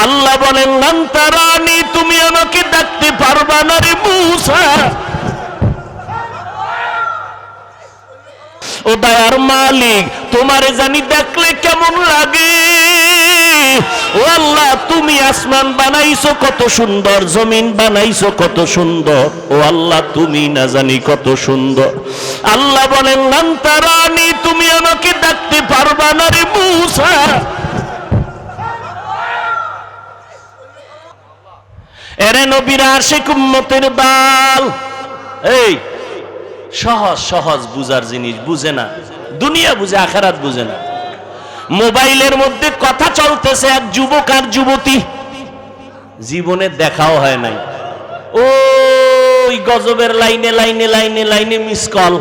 আল্লাহ বলেন লান তারানি, তুমি আমাকে দেখতে পারবা না রে মূসা। ও দয়ার মালিক, তোমারে জানি দেখলে কেমন লাগে। ও আল্লাহ, তুমি আসমান বানাইছো কত সুন্দর, জমিন বানাইছো কত সুন্দর। ও আল্লাহ, তুমি না জানি কত সুন্দর। আল্লাহ বলেন লান তারানি, তুমি আমাকে দেখতে পারবা না রে মূসা। এরে নবীর আশিক উম্মতের দল, এই সহজ সহজ বুঝার জিনিস বুঝে না, দুনিয়া বুঝে আখিরাত বুঝে না। মোবাইলের মধ্যে কথা চলতেছে, এক যুবক আর যুবতী, জীবনে দেখাও হয় নাই, ওই গজবের লাইনে লাইনে লাইনে লাইনে মিস কল।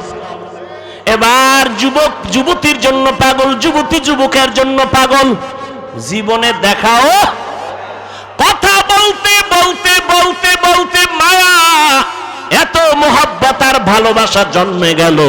এবার যুবক যুবতীর জন্য পাগল, যুবতী যুবকের জন্য পাগল, জীবনে দেখাও। কথা বলতে বলতে বলতে বলতে মায়া, এত মোহাব্বত আর ভালোবাসা জন্মে গেল,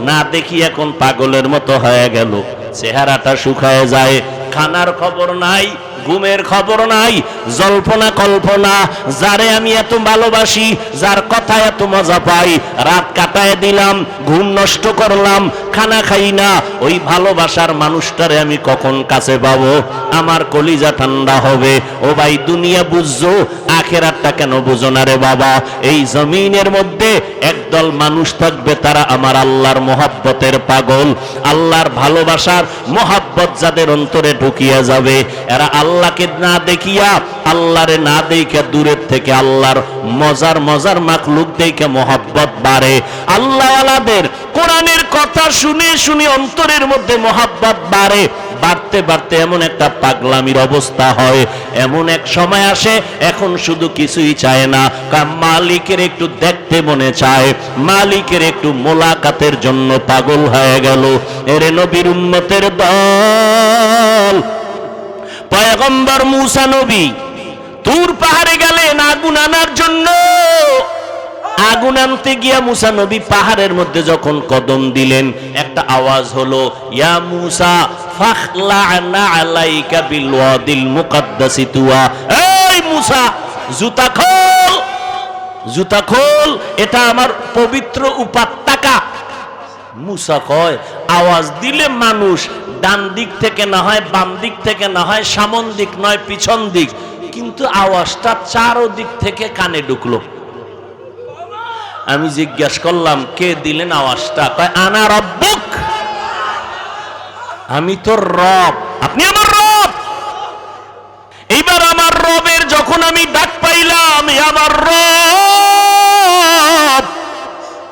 না দেখি এখন পাগলের মতো হয়ে গেল। চেহারাটা শুকায় যায়, খানার খবর নাই, ঘুমের খবর নাই, জল্পনা কল্পনা। যারে আমি এত ভালোবাসি, যার কথা এত মজা পাই, রাত কাটায় দিলাম, ঘুম নষ্ট করলাম, খানা খাই না, ওই ভালোবাসার মানুষটারে আমি কখন কাছে পাবো, আমার কলিজা ঠান্ডা হবে। ও ভাই, দুনিয়া বুঝছো, আখিরাতটা কেন বুঝো না রে বাবা? এই জমিনের মধ্যে একদল মানুষ থাকবে, তারা আমার আল্লাহর মোহাব্বতের পাগল, আল্লাহর ভালোবাসার মোহাব্বত যাদের অন্তরে ঢুকিয়া যাবে, এরা আল্লাহকে না দেখিয়া, আল্লাহরে না দেখে দূরের থেকে আল্লাহর মজার মজার মাখলুক দেখে মোহাব্বত বাড়ে। আল্লাহওয়ালাদের কোরআনের কথা শুনে শুনে অন্তরের মধ্যে মোহাব্বত বাড়ে, বাড়তে বাড়তে এমন একটা পাগলামির অবস্থা হয়, এমন এক সময় আসে এখন শুধু কিছুই চায় না, মালিকের একটু দেখতে মনে চায়, মালিকের একটু মোলাকাতের জন্য পাগল হয়ে গেল। এরে নবীর উম্মতের দল, পয়গম্বর মূসা নবী তুর পাহাড়ে গেলেন আগুন আনার জন্য। আগুন আনতে গিয়া মূসা নবী পাহাড়ের মধ্যে যখন কদম দিলেন, একটা আওয়াজ হলো, ইয়া মূসা ফাখলা'না আলাইকা বিল ওয়াদিল মুকাদ্দাসি তুয়া। এই মূসা, জুতা খোল, জুতা খোল, এটা আমার পবিত্র উপত্যকা। মূসা কয়, আওয়াজ দিলে মানুষ ডান দিক থেকে না হয়, বাম দিক থেকে না হয়, সামন দিক নয় পিছন দিক, কিন্তু আওয়াজটা চারদিক থেকে কানে ঢুকলো। আমি জিজ্ঞাসা করলাম, কে দিলেন আওয়াজটা? কয় আনা রব্বুক, আমি তোর রব, আপনি আমার রব। এইবার আমার রবের যখন আমি ডাক পাইলাম, আমার রব,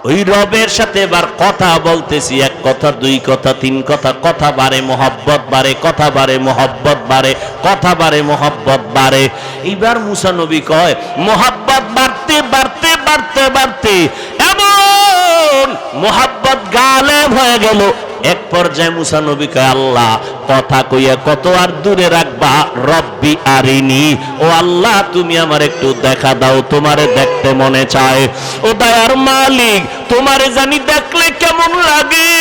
ওই রবের সাথে এবার কথা বলতেছি, এক কথা দুই কথা তিন কথা, কথা বাড়ে মোহাব্বত বাড়ে, কথা বাড়ে মোহাব্বত বাড়ে, কথা বাড়ে মোহাব্বত বাড়ে। এইবার মূসা নবী কয়, মোহাব্বত বাড়তে বাড়তে বাড়তে বাড়তে এমন মোহাব্বত গালেব হয়ে গেল, এক পর্যায়ে মূসা নবী কয়, আল্লাহ কথা কইয়া কত আর দূরে রাখবা, রব্বি আরিনি, ও আল্লাহ তুমি আমার একটু দেখা দাও, তোমারে দেখতে মনে চায়। ও দয়ার মালিক, তোমারে জানি দেখলে কেমন লাগে।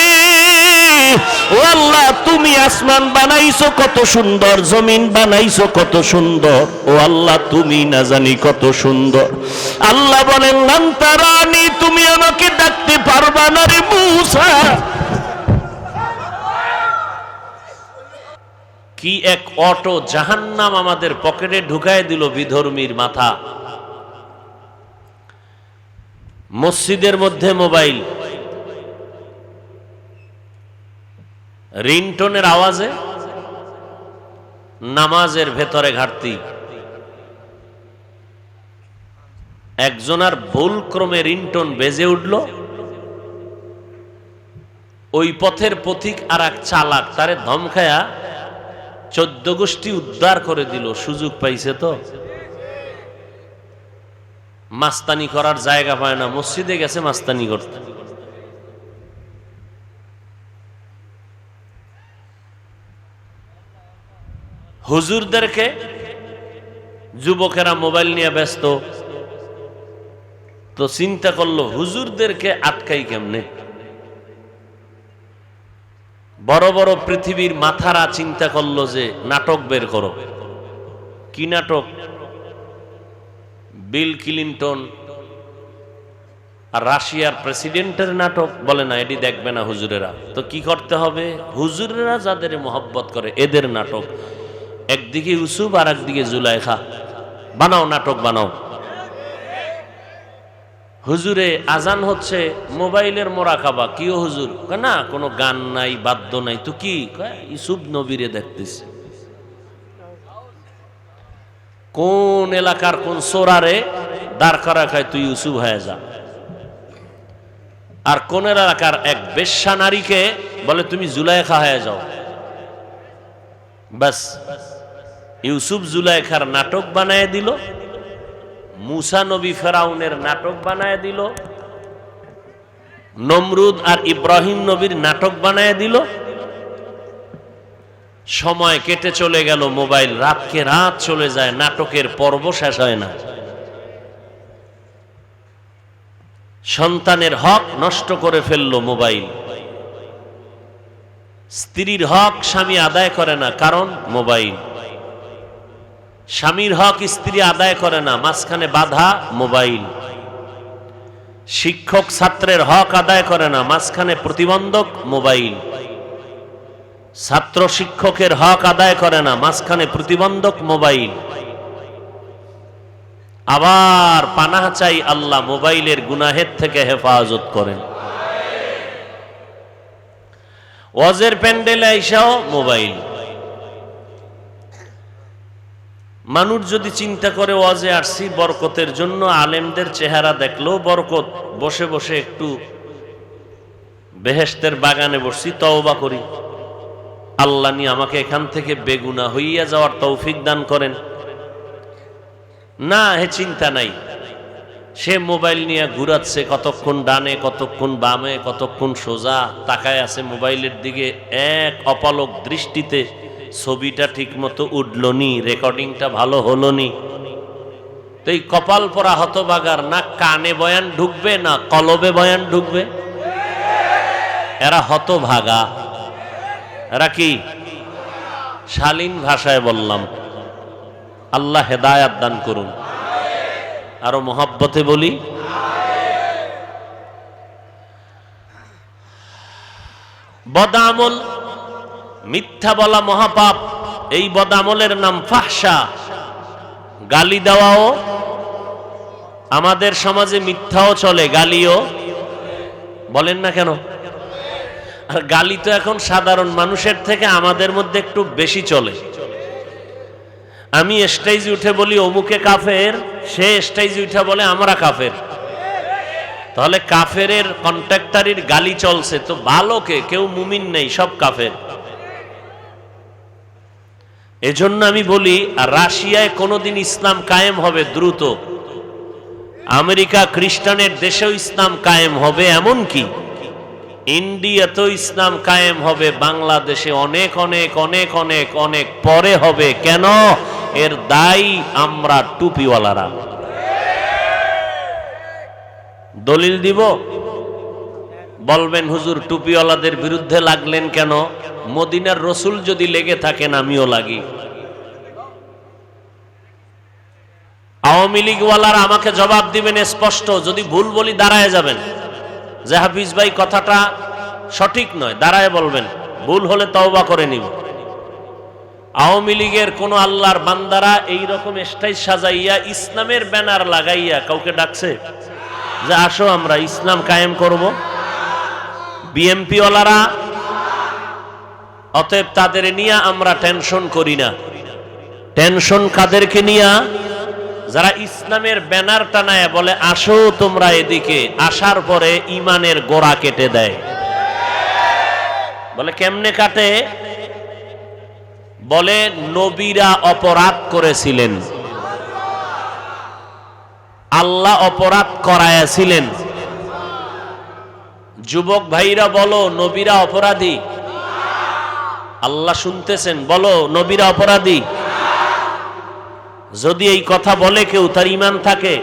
ও আল্লাহ, তুমি আসমান বানাইছো কত সুন্দর, জমিন বানাইছো কত সুন্দর। ও আল্লাহ, তুমি না জানি কত সুন্দর। আল্লাহ বলেন লান তারানি, তুমি আমাকে দেখতে পারবা না রে মূসা। কি এক অটো জাহান্নাম আমাদের পকেটে ঢুকায় দিল বিধর্মীর মাথা। মসজিদের মধ্যে মোবাইল, রিংটোনের আওয়াজে নামাজের ভেতরে ঘাটতি। একজনের ভুল ক্রমে রিংটোন বেজে উঠল, ওই পথের পথিক আর এক চালাক তারে ধমকায়া 14 গোষ্ঠী উদ্ধার করে দিল। সুযোগ পাইছে তো, মাস্তানি করার জায়গা পায় না, মসজিদে গেছে মাস্তানি করতে। হুজুরদেরকে যুবকেরা মোবাইল নিয়ে ব্যস্ত, তো চিন্তা করলো হুজুরদেরকে আটকাই কেমনে। বড় বড় পৃথিবীর মাথারা চিন্তা করলো যে নাটক বের করো, কি নাটক? বিল ক্লিনটন আর রাশিয়ার প্রেসিডেন্টের নাটক। বলে না, এটি দেখবে না হুজুরেরা। তো কি করতে হবে? হুজুরেরা যাদের মোহব্বত করে এদের নাটক। একদিকে ইউসুফ আর একদিকে জুলাইখা, বানাও নাটক বানাও। হুজুরে আজান হচ্ছে, মোবাইলের মোরাকাবা। কিও হুজুর? না, কোনো গান নাই, বাদ্য নাই। তো কি? ইউসুফ নবীরে দেখতেছে। কোন এলাকার কোন সোরারে দাঁড় করা খায়, তুই ইউসুফ হয়ে যা। আর কোন এলাকার এক বেশ্যা নারীকে বলে তুমি জুলাইখা হয়ে যাও। বাস, ইউসুফ জুলাইখার নাটক বানায় দিল, মুসা নবী ফেরাউনের নাটক বানায় দিল, নমরুদ আর ইব্রাহিম নবীর নাটক বানায় দিল। সময় কেটে চলে গেল, মোবাইল রাতকে রাত চলে যায়, নাটকের পর্ব শেষ হয় না। সন্তানের হক নষ্ট করে ফেলল মোবাইল। স্ত্রীর হক স্বামী আদায় করে না, কারণ মোবাইল। স্বামীর হক স্ত্রী আদায় করে না, মাঝখানে বাধা মোবাইল। শিক্ষক ছাত্রের হক আদায় করে না, মাঝখানে প্রতিবন্ধক মোবাইল। ছাত্র শিক্ষকের হক আদায় করে না, মাঝখানে প্রতিবন্ধক মোবাইল। আবার পানাহ চাই আল্লাহ মোবাইলের গুনাহের থেকে হেফাজত করেন। ওয়াজের প্যান্ডেলে আইসাও মোবাইল। মানুষ যদি চিন্তা করে ওয়াজে আসছি বরকতের জন্য, আলেমদের চেহারা দেখলেও বরকত, বসে বসে একটু বেহেশতের বাগানে বসছি, তওবা করি, আল্লাহ নিয়ে আমাকে এখান থেকে বেগুনা হইয়া যাওয়ার তৌফিক দান করেন। না, হে চিন্তা নাই। সে মোবাইল নিয়ে ঘুরাচ্ছে, কতক্ষণ ডানে, কতক্ষণ বামে, কতক্ষণ সোজা তাকায় আছে মোবাইলের দিকে। এক অপলক দৃষ্টিতে ছবিটা ঠিক মতো উঠলো নি, রেকর্ডিংটা ভালো হলো নি। তো এই কপাল পরা হতভাগার না কানে বয়ান ঢুকবে না কলবে বয়ান ঢুকবে। এরা হতভাগা, এরা কি? শালীন ভাষায় বললাম, আল্লাহ হেদায়াত দান করুন। আরো মহব্বতে বলি, বদামল, মিথ্যা বলা মহাপাপ। এই বদামলের নাম ফাহশা। গালি দেওয়াও আমাদের সমাজে, মিথ্যাও চলে, গালিও বলেন না কেন? আর গালি তো এখন সাধারণ মানুষের থেকে আমাদের মধ্যে একটু বেশি চলে। আমি স্টেজে উঠে বলি অমুকে কাফের, সে স্টেজে উঠে বলে আমরা কাফের। তাহলে কাফেরের কন্ট্রাক্টরির গালি চলছে, তো ভালোকে কেউ মুমিন নেই, সব কাফের। এজন্য আমি বলি রাশিয়ায় কোনোদিন ইসলাম কায়েম হবে দ্রুত, আমেরিকা খ্রিস্টানের দেশেও ইসলাম কায়েম হবে, এমন কি ইন্ডিয়াতেও ইসলাম কায়েম হবে, বাংলাদেশে অনেক অনেক অনেক অনেক অনেক পরে হবে। কেন? এর দায়ী আমরা টুপিওয়ালারা। দলিল দিব? বলবেন হুজুর টুপিওয়ালাদের বিরুদ্ধে লাগলেন কেন? মদিনার রসুল যদি লেগে থাকেন আমিও লাগি। আওয়ামী লীগওয়ালারা আমাকে জবাব দিবেন স্পষ্ট, যদি ভুল বলি দাঁড়ায় যাবেন যে হাফিজ ভাই কথাটা সঠিক নয়, দাঁড়ায় বলবেন, ভুল হলে তওবা করে নিব। আওয়ামী লীগের কোন আল্লাহর বান্দারা এইরকম স্টেজ সাজাইয়া ইসলামের ব্যানার লাগাইয়া কাউকে ডাকছে যে আসো আমরা ইসলাম কায়েম করব? বিএমপি ওয়ালারা, অতএব তাদের নিয়ে আমরা টেনশন করি না। টেনশন কাদেরকে নিয়া? যারা ইসলামের ব্যানার টানায় বলে আসো তোমরা এদিকে, আসার পরে ইমানের গোড়া কেটে দেয়। বলে কেমনে কাটে? বলে নবীরা অপরাধ করেছিলেন, আল্লাহ অপরাধ করায়াছিলেন। যুবক ভাইরা বলো নবীরা অপরাধী? আল্লাহ শুনতেছেন, বলো নবীরা অপরাধী? যদি এই কথা বলে কেউ, তার ঈমান থাকে?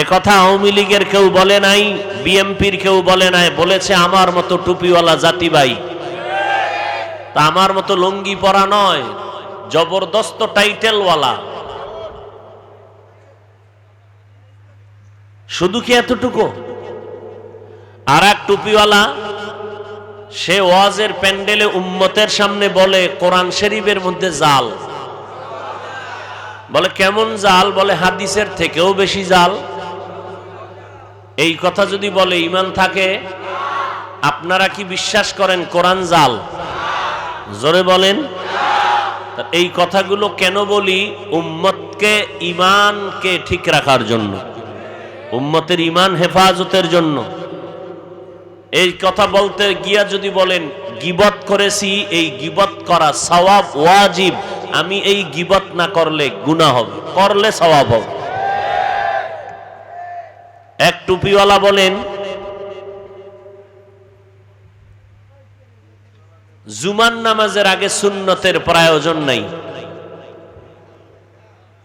এ কথা আওয়ামী লীগের কেউ বলে নাই, বিএমপির কেউ বলে নাই, বলেছে আমার মতো টুপিওয়ালা জাতি ভাই। তা আমার মতো লুঙ্গি পরা নয়, জবরদস্ত টাইটেলওয়ালা। শুধু কি এতটুকু? আর এক টুপিওয়ালা, সে ওয়াজের প্যান্ডেলে উম্মতের সামনে বলে কোরআন শরীফের মধ্যে জাল। বলে কেমন জাল? বলে হাদিসের থেকেও বেশি জাল। এই কথা যদি বলে ঈমান থাকে? আপনারা কি বিশ্বাস করেন কোরআন জাল? জোরে বলেন। এই কথাগুলো কেন বলি? উম্মতকে, ঈমানকে ঠিক রাখার জন্য, উম্মতের ঈমান হেফাজতের জন্য। এই কথা বলতে গিয়া যদি বলেন গীবত করেছি, এই গীবত করা সওয়াব ওয়াজিব, আমি এই গীবত না করলে গুনাহ হবে, করলে সওয়াব হবে। এক টুপিওয়ালা বলেন জুমার নামাজের আগে সুন্নতের প্রয়োজন নাই।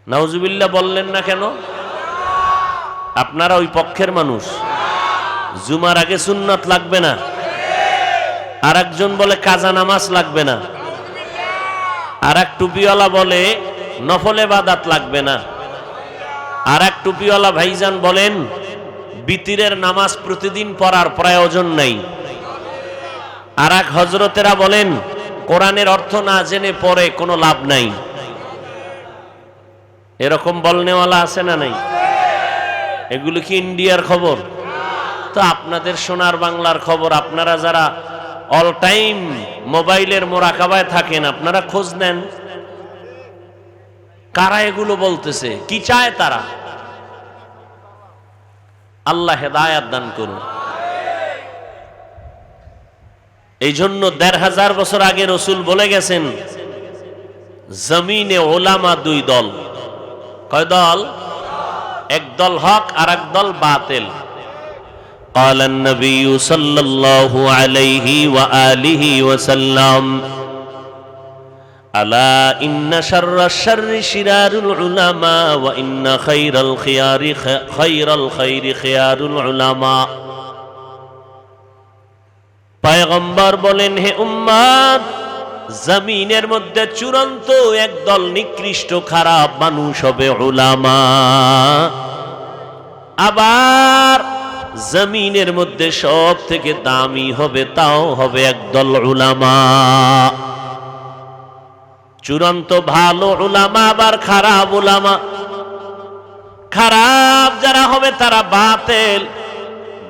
নাউজুবিল্লাহ বললেন না কেন? আপনারা ওই পক্ষের মানুষ, জুমার আগে সুন্নত লাগবে না। আর একজন বলে কাজা নামাজ লাগবে না। আর এক টুপিওয়ালা বলে নফল ইবাদত লাগবে না। আর এক টুপিওয়ালা ভাইজান বলেন বিতিরের নামাজ প্রতিদিন পড়ার প্রয়োজন নাই। আর এক হযরতেরা বলেন কোরআনের অর্থ না জেনে পড়ে কোনো লাভ নাই। এরকম বলনেওয়ালা আছে না নাই? এগুলো কি ইন্ডিয়ার খবর? তো আপনাদের সোনার বাংলার খবর। আপনারা যারা অল টাইম মোবাইলের মোরাকাবায় থাকেন, আপনারা খোঁজ নেন কারা এগুলো বলতেছে, কি চায় তারা। আল্লাহ হেদায়েত দান করুন। এই জন্য ১৫০০ বছর আগে রসুল বলে গেছেন জমিনে ওলামা দুই দল। কয় দল? এক দল হক আর এক দল বাতিল। قال النبي صلى الله عليه وآله وسلم ألا إن شر الشر شرار العلماء وإن خير الخيار خير الخير خيار العلماء। পয়গম্বর বলেন হে উম্মত, জমিনের মধ্যে চূড়ান্ত একদল নিকৃষ্ট খারাপ মানুষ হবে উলামা। আবার জমিনের মধ্যে সব থেকে দামি হবে, তাও হবে একদল উলামা। চূড়ান্ত ভালো উলামা আবার খারাপ উলামা। খারাপ যারা হবে তারা বাতিল,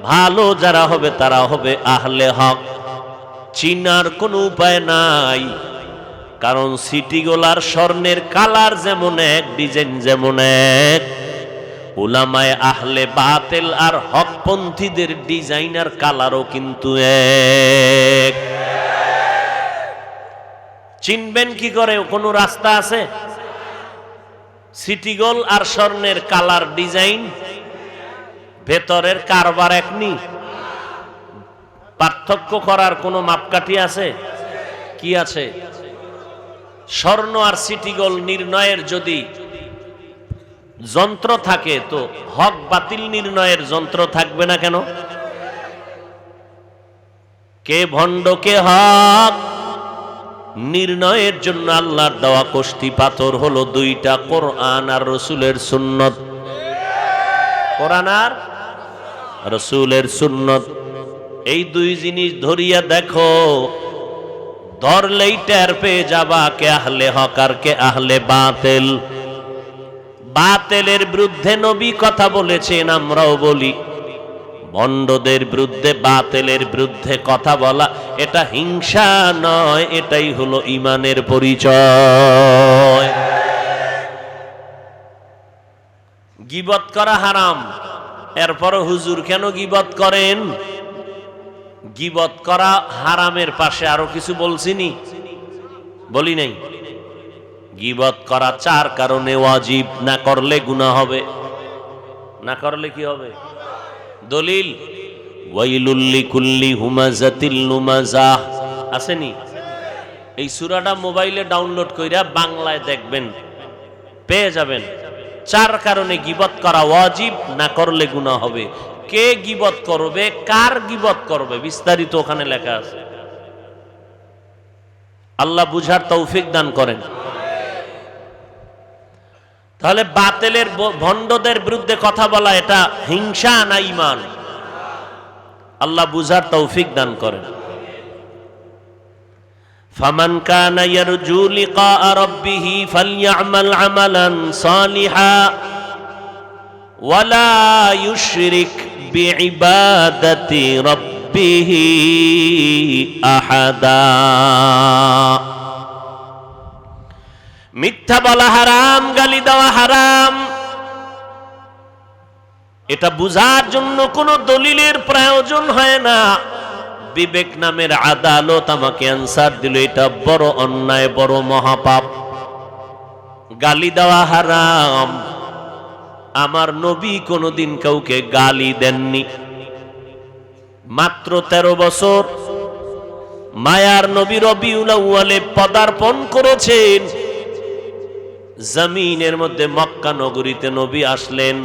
ভালো যারা হবে তারা হবে আহলে হক। চিনার কোনো উপায় নাই, কারণ সিটিগোলার স্বর্ণের কালার যেমন এক, ডিজাইন যেমন এক, উলামায়ে আহলে বাতিল আর হকপন্থীদের ডিজাইন আর কালারও কিন্তু এক। চিনবেন কি করে? কোনো রাস্তা আছে? সিটিগোল আর স্বর্ণের কালার ডিজাইন, ভেতরের কারবার একনি, পার্থক্য করার কোনো মাপকাঠি আছে? কি আছে? স্বর্ণ আর সিটিগোল নির্ণয়ের যদি যন্ত্র থাকে, তো হক বাতিল নির্ণয়ের যন্ত্র থাকবে না কেন? কে ভণ্ড কে হক নির্ণয়ের জন্য আল্লাহর দেওয়া কষ্টি পাথর হলো দুইটা, কোরআন আর রাসূলের সুন্নত। কোরআন আর রাসূলের সুন্নত, এই দুই জিনিস ধরিয়া দেখো, ধরলেই টের পেয়ে যাবা কে আহলে হক আর কে আহলে বাতিল। বাতিলের বিরুদ্ধে নবী কথা বলেছেন, আমরাও বলি। ভণ্ডদের বিরুদ্ধে, বাতিলের বিরুদ্ধে কথা বলা এটা হিংসা নয়, এটাই হলো ঈমানের পরিচয়। গীবত করা হারাম, এরপর হুজুর কেন গীবত করেন? গীবত করা হারামের পাশে আরো কিছু বলছিনি? বলি নাই? গীবত করা 4 কারণে ওয়াজিব, না করলে গুনাহ হবে। না করলে কি হবে? দলিল ওয়াইলুল লিকুল্লি হুমাযাতিল লুমাযাহ আসেনি? এই সূরাটা মোবাইলে ডাউনলোড কইরা বাংলায় দেখবেন, পেয়ে যাবেন। 4 কারণে গীবত করা ওয়াজিব, না করলে গুনাহ হবে। কে গীবত করবে, কার গীবত করবে, বিস্তারিত ওখানে লেখা আছে। আল্লাহ বুঝার তৌফিক দান করেন। তাহলে বাতিলের ভণ্ডদের বিরুদ্ধে কথা বলা এটা হিংসা না ঈমান? আল্লাহ বুঝার তৌফিক দান করেন। ফামান কানা ইয়ারজু লিকা রাব্বিহ ফালইআমাল আমালান সালিহা ওয়ালা ইউশরিক বিইবাদাতি রাব্বিহ আহাদা। মিথ্যা বলা হারাম, গালি দেওয়া হারাম, এটা বুঝার জন্য কোনো দলিলের প্রয়োজন হয় না। বিবেক নামের আদালত আমাকে অ্যান্সার দিল এটা বড় অন্যায়, বড় মহাপাপ। গালি দেওয়া হারাম। আমার নবী কোনোদিন কাউকে গালি দেননি। মাত্র 13 বছর মায়ার নবী রবিউল আউয়ালে পদার্পণ করেছেন। জমিনের মধ্যে মক্কা নগরীতে নবী আসলেন।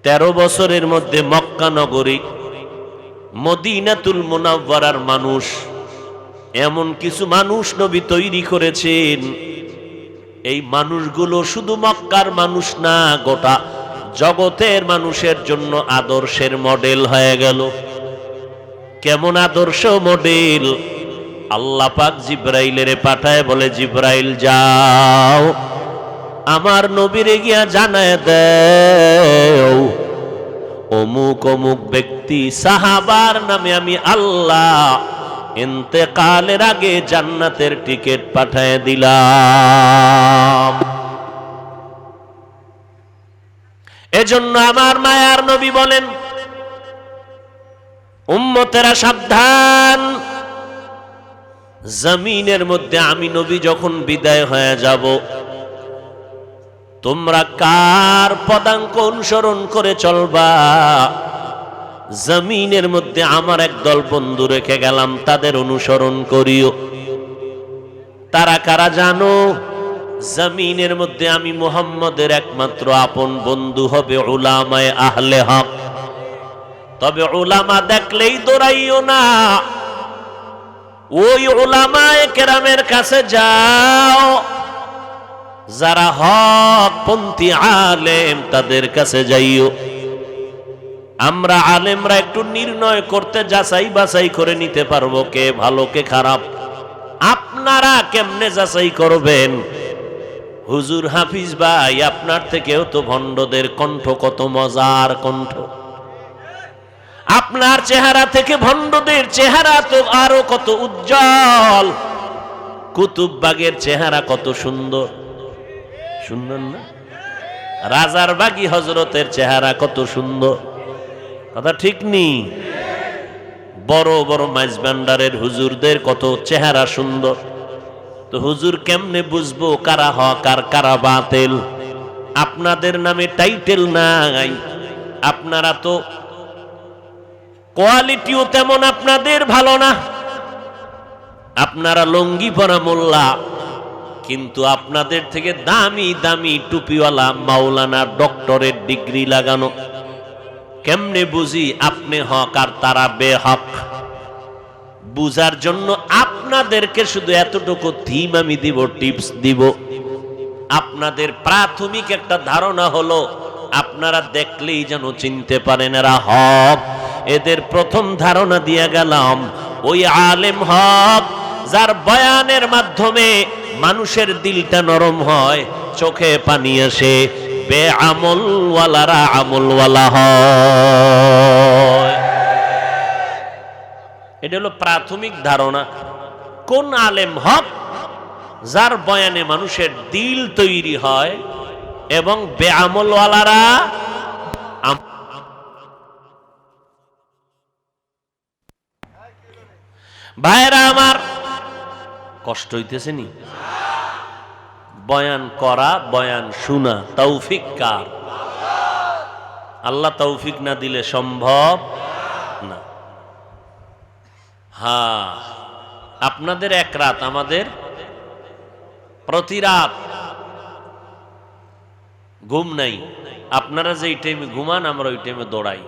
13 বছরের মধ্যে মক্কা নগরী, মদিনাতুল মুনাওয়ারার মানুষ, এমন কিছু মানুষ নবী তৈরি করেছেন, এই মানুষগুলো শুধু মক্কার মানুষ না, গোটা জগতের মানুষের জন্য আদর্শের মডেল হয়ে গেল। কেমন আদর্শ মডেল? আল্লাহ পাক জিব্রাইলের পাঠায়, বলে জিব্রাইল যাও আমার নবীরে গিয়া জানায় দাও অমুক অমুক ব্যক্তি সাহাবার নামে আমি আল্লাহ ইন্তেকালের আগে জান্নাতের টিকিট পাঠায় দিলাম। এজন্য আমার মায়ার নবী বলেন, উম্মতেরা সাবধান, জমিনের মধ্যে আমি নবী যখন বিদায় হয়ে যাব, তোমরা কার পদাঙ্ক অনুসরণ করে চলবা? জমিনের মধ্যে আমার একদল বন্ধু রেখে গেলাম, তাদের অনুসরণ করিও। তারা কারা জানো? জমিনের মধ্যে আমি মুহাম্মদের একমাত্র আপন বন্ধু হবে উলামায়ে আহলে হক। তবে উলামা দেখলেই দৌড়াইও না, ওই উলামায়ে কেরামের কাছে যাও, যারা হক পন্থী আলেম তাদের কাছে যাইও। আমরা আলেমরা একটু নির্ণয় করতে যাচাই বাছাই করে নিতে পারবো কে ভালো কে খারাপ। আপনারা কেমনে যাচাই করবেন? হুজুর হাফিজ ভাই, আপনার থেকেও তো ভণ্ডদের কণ্ঠ কত মজার কণ্ঠ। আপনার চেহারা থেকে ভণ্ডদের চেহারা তো আরো কত উজ্জ্বল। কুতুববাগের চেহারা কত সুন্দর, সুন্দর না? রাজার বাগী হজরতের চেহারা কত সুন্দর, কথা ঠিক নেই? বড় বড় মাইজবান্ডারের হুজুরদের কত চেহারা সুন্দর। তো হুজুর কেমনে বুঝবো কারা হক আর কারা বাতিল? আপনাদের নামে টাইটেল নাই, আপনারা তো কোয়ালিটিও তেমন আপনাদের ভালো না। আপনারা লঙ্গি পরা মোল্লা, কিন্তু আপনাদের থেকে দামি দামি টুপিওয়ালা মাওলানা ডক্টরের ডিগ্রি লাগানো। কেমনে বুঝি আপনি হক আর তারা বেহক? বুঝার জন্য আপনাদেরকে শুধু এতটুকু থিম আমি দিব, টিপস দিব। আপনাদের প্রাথমিক একটা ধারণা হলো, আপনারা দেখলেই যেন চিনতে পারেন এরা হক। এদের প্রথম ধারণা দিয়ে গেলাম, ওই আলেম হক যার বয়ানের মাধ্যমে মানুষের দিলটা নরম হয়, চোখে পানি আসে। বেআমলওয়ালারা আমলওয়ালা হয়। এটা হলো প্রাথমিক ধারণা। কোন আলেম হক? যার বয়ানে মানুষের দিল তৈরি হয় এবং বেআমলওয়ালারা। ভাইরা আমার, কষ্ট হইতেছে নি? বয়ান করা, বয়ান শোনা তৌফিক কার? আল্লাহ তৌফিক না দিলে সম্ভব না। হ্যাঁ, আপনাদের এক রাত, আমাদের প্রতি রাত ঘুম নাই। আপনারা যে টাইমে ঘুমান, আমরা ওই টাইমে দৌড়াই।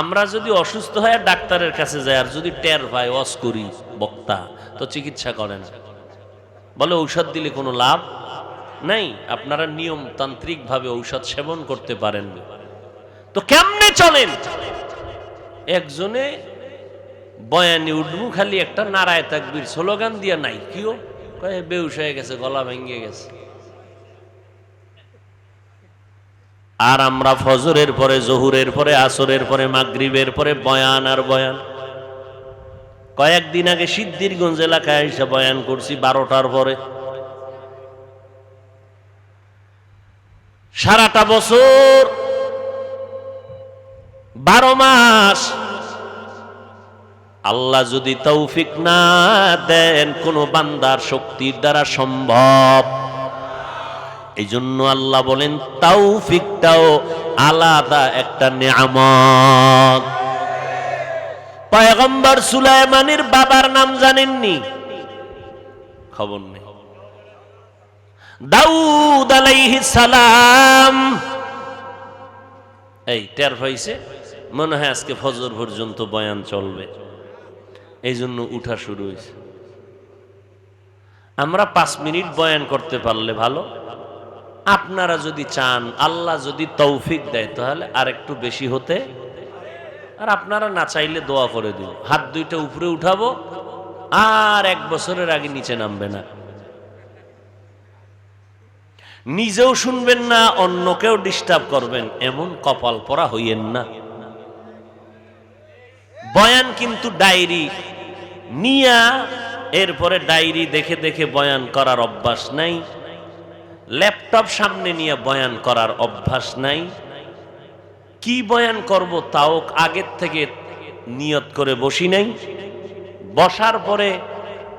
আমরা যদি অসুস্থ হয় ডাক্তারের কাছে যাই, আর যদি টের পাই ওয়াজ করি বক্তা, তো চিকিৎসা করেন, বলে ঔষধ দিলে কোনো লাভ নাই, আপনারা নিয়মতান্ত্রিক ভাবে ঔষধ সেবন করতে পারেন না। তো কেমনে চলেন? একজনে বয়ানে উঠবু খালি একটা নারায় তাকবীর স্লোগান দিয়া নাই কিও কয়ে বেউস হয়ে গেছে, গলা ভেঙে গেছে। আর আমরা ফজরের পরে, জহুরের পরে, আসরের পরে, মাগরিবের পরে বয়ান আর বয়ান। কয়েকদিন আগে সিদ্ধিরগঞ্জ এলাকায় এসে বয়ান করছি 12টার পরে। সারাটা বছর 12 মাস আল্লাহ যদি তৌফিক না দেন, কোন বান্দার শক্তির দ্বারা সম্ভব। এই জন্য আল্লাহ বলেন তৌফিকটাও আলাদা একটা নিয়ামত। পয়গম্বর সুলাইমানের বাবার নাম জানেননি? খবর নেই। দাউদ আলাইহিস সালাম। এই টের পাইছে মনে হয় আজকে ফজর পর্যন্ত বয়ান চলবে, এই জন্য উঠা শুরু হয়েছে। আমরা 5 মিনিট বয়ান করতে পারলে ভালো। আপনারা যদি চান, আল্লাহ যদি তৌফিক দেয়, তাহলে আর একটু বেশি হতে, আর আপনারা না চাইলে দোয়া করে দিন, হাত দুইটা উপরে উঠাবো, আর 1 বছরের আগে নিচে নামবে না। নিজেও শুনবেন না, অন্যকেও ডিস্টার্ব করবেন, এমন কপাল পরা হইয়েন না। বয়ান কিন্তু ডায়েরি নিয়া এরপরে ডায়েরি দেখে দেখে বয়ান করার অভ্যাস নাই, ল্যাপটপ সামনে নিয়ে বয়ান করার অভ্যাস নাই। কি বয়ান করব তাও আগের থেকে নিয়ত করে বসি নাই। বসার পরে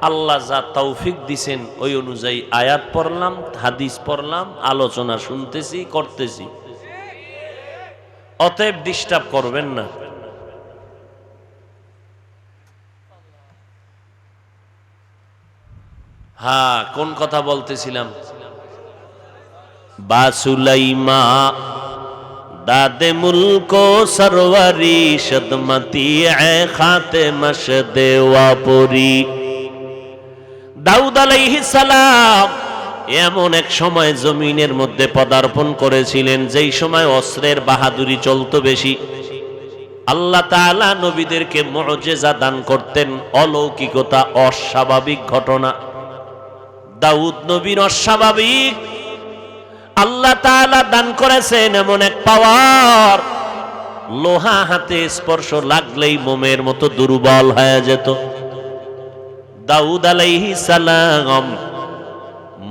আল্লাহ যা তৌফিক দিছেন ওই অনুযায়ী আয়াত পড়লাম, হাদিস পড়লাম, আলোচনা শুনতেছি, করতেছি। অতএব ডিস্টার্ব করবেন না। হ্যাঁ, কোন কথা বলতেছিলাম? বাসুলাইমা দাদে মুলকো সরওয়ারি সদমতি এ খাতে মশদে ওয়াপুরি। দাউদ আলাইহিস সালাম এমন এক সময় জমিনের মধ্যে পদার্পণ করেছিলেন যেই সময় অস্ত্রের বাহাদুরি চলতো বেশি। আল্লাহ তাআলা নবীদেরকে মুজিজা দান করতেন, অলৌকিকতা, অস্বাভাবিক ঘটনা। দাউদ নবীর অস্বাভাবিক আল্লাহ তাআলা দান করেছেন এমন এক পাওয়ার, লোহা হাতে স্পর্শ লাগলেই মোমের মতো দুর্বল হয়ে যেত। দাউদ আলাইহিস সালাম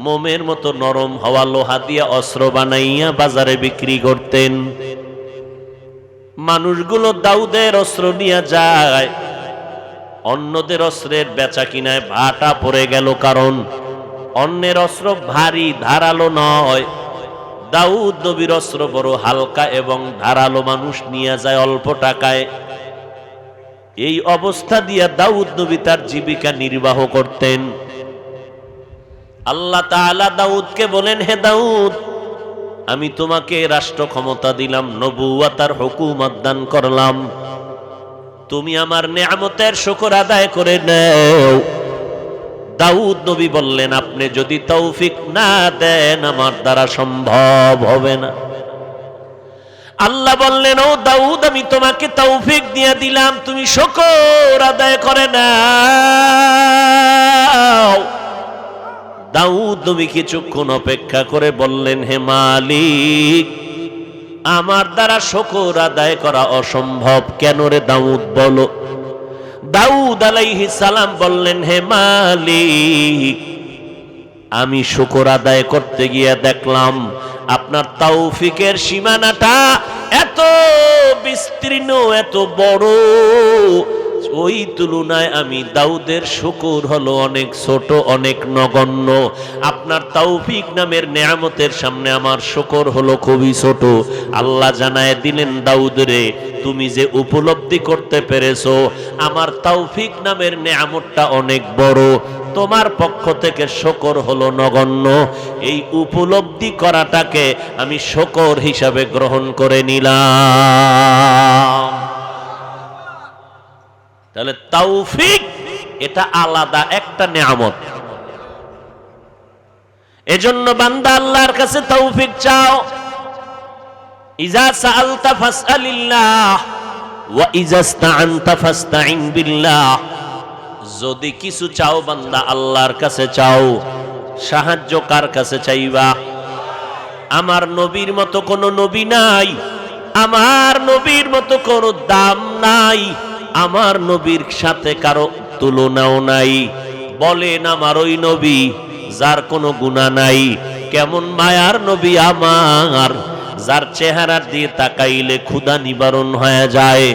মোমের মতো নরম হওয়া লোহা দিয়ে অস্ত্র বানাইয়া বাজারে বিক্রি করতেন। মানুষগুলো দাউদের অস্ত্র নিয়ে যায়, অন্যদের অস্ত্রের বেচা কিনায় ভাটা পড়ে গেল, কারণ অন্যের অস্ত্র ভারী ধারালো নয়, দাউদ নবীর অস্ত্র বড় হালকা এবং ধারালো, মানুষ নিয়ে যায় অল্প টাকায়। এই অবস্থা দিয়া দাউদ নবী তার জীবিকা নির্বাহ করতেন। আল্লাহ তাআলা দাউদকে বলেন, হে দাউদ, আমি তোমাকে রাষ্ট্র ক্ষমতা দিলাম, নবুয়তার হুকুমত দান করলাম, তুমি আমার নেয়ামতের শুকর আদায় করে নাও। দাউদ নবী বললেন, আপনি যদি তৌফিক না দেন আমার দ্বারা সম্ভব হবে না। আল্লাহ বললেন, ও দাউদ, আমি তোমাকে তৌফিক দিয়ে দিলাম, তুমি শুকর আদায় করে নাও। দাউদ নবী কিছুক্ষণ অপেক্ষা করে বললেন, হে মালিক, আমার দ্বারা শুকর আদায় করা অসম্ভব। কেন রে দাউদ, বলো। দাউদ আলাইহিস সালাম বললেন, হে মালিক, আমি শুকর আদায় করতে গিয়ে দেখলাম আপনার তৌফিকের সীমানাটা এত বিস্তীর্ণ, এত বড়, ওই তুলনায় আমি দাউদের শুকর হলো অনেক ছোট, অনেক নগণ্য। আপনার তৌফিক নামের নেয়ামতের সামনে আমার শুকর হলো খুবই ছোট। আল্লাহ জানায় দিলেন, দাউদ রে, তুমি যে উপলব্ধি করতে পেরেছো আমার তৌফিক নামের নেয়ামতটা অনেক বড়, তোমার পক্ষ থেকে শুকর হলো নগণ্য। এই উপলব্ধি করাটাকে আমি শুকর হিসাবে গ্রহণ করে নিলাম। তাহলে তৌফিক এটা আলাদা একটা নেয়ামত। এজন্য বান্দা আল্লাহর কাছে তৌফিক চাও। ইজা সাআলতা ফাসআলিল্লাহ ওয়া ইজা ইসতাআনতা ফাসতাইন বিল্লাহ। যদি কিছু চাও বান্দা আল্লাহর কাছে চাও। সাহায্য কার কাছে চাইবা? আমার নবীর মতো কোনো নবী নাই, আমার নবীর মতো কোনো দাম নাই, আমার নবীর সাথে কারো তুলনাও নাই। বলেন আমার ওই নবী যার কোনো গুনাহ নাই, কেমন মায়ার নবী আমার, যার চেহারা দিয়ে তাকাইলে ক্ষুধা নিবারণ হয়ে যায়।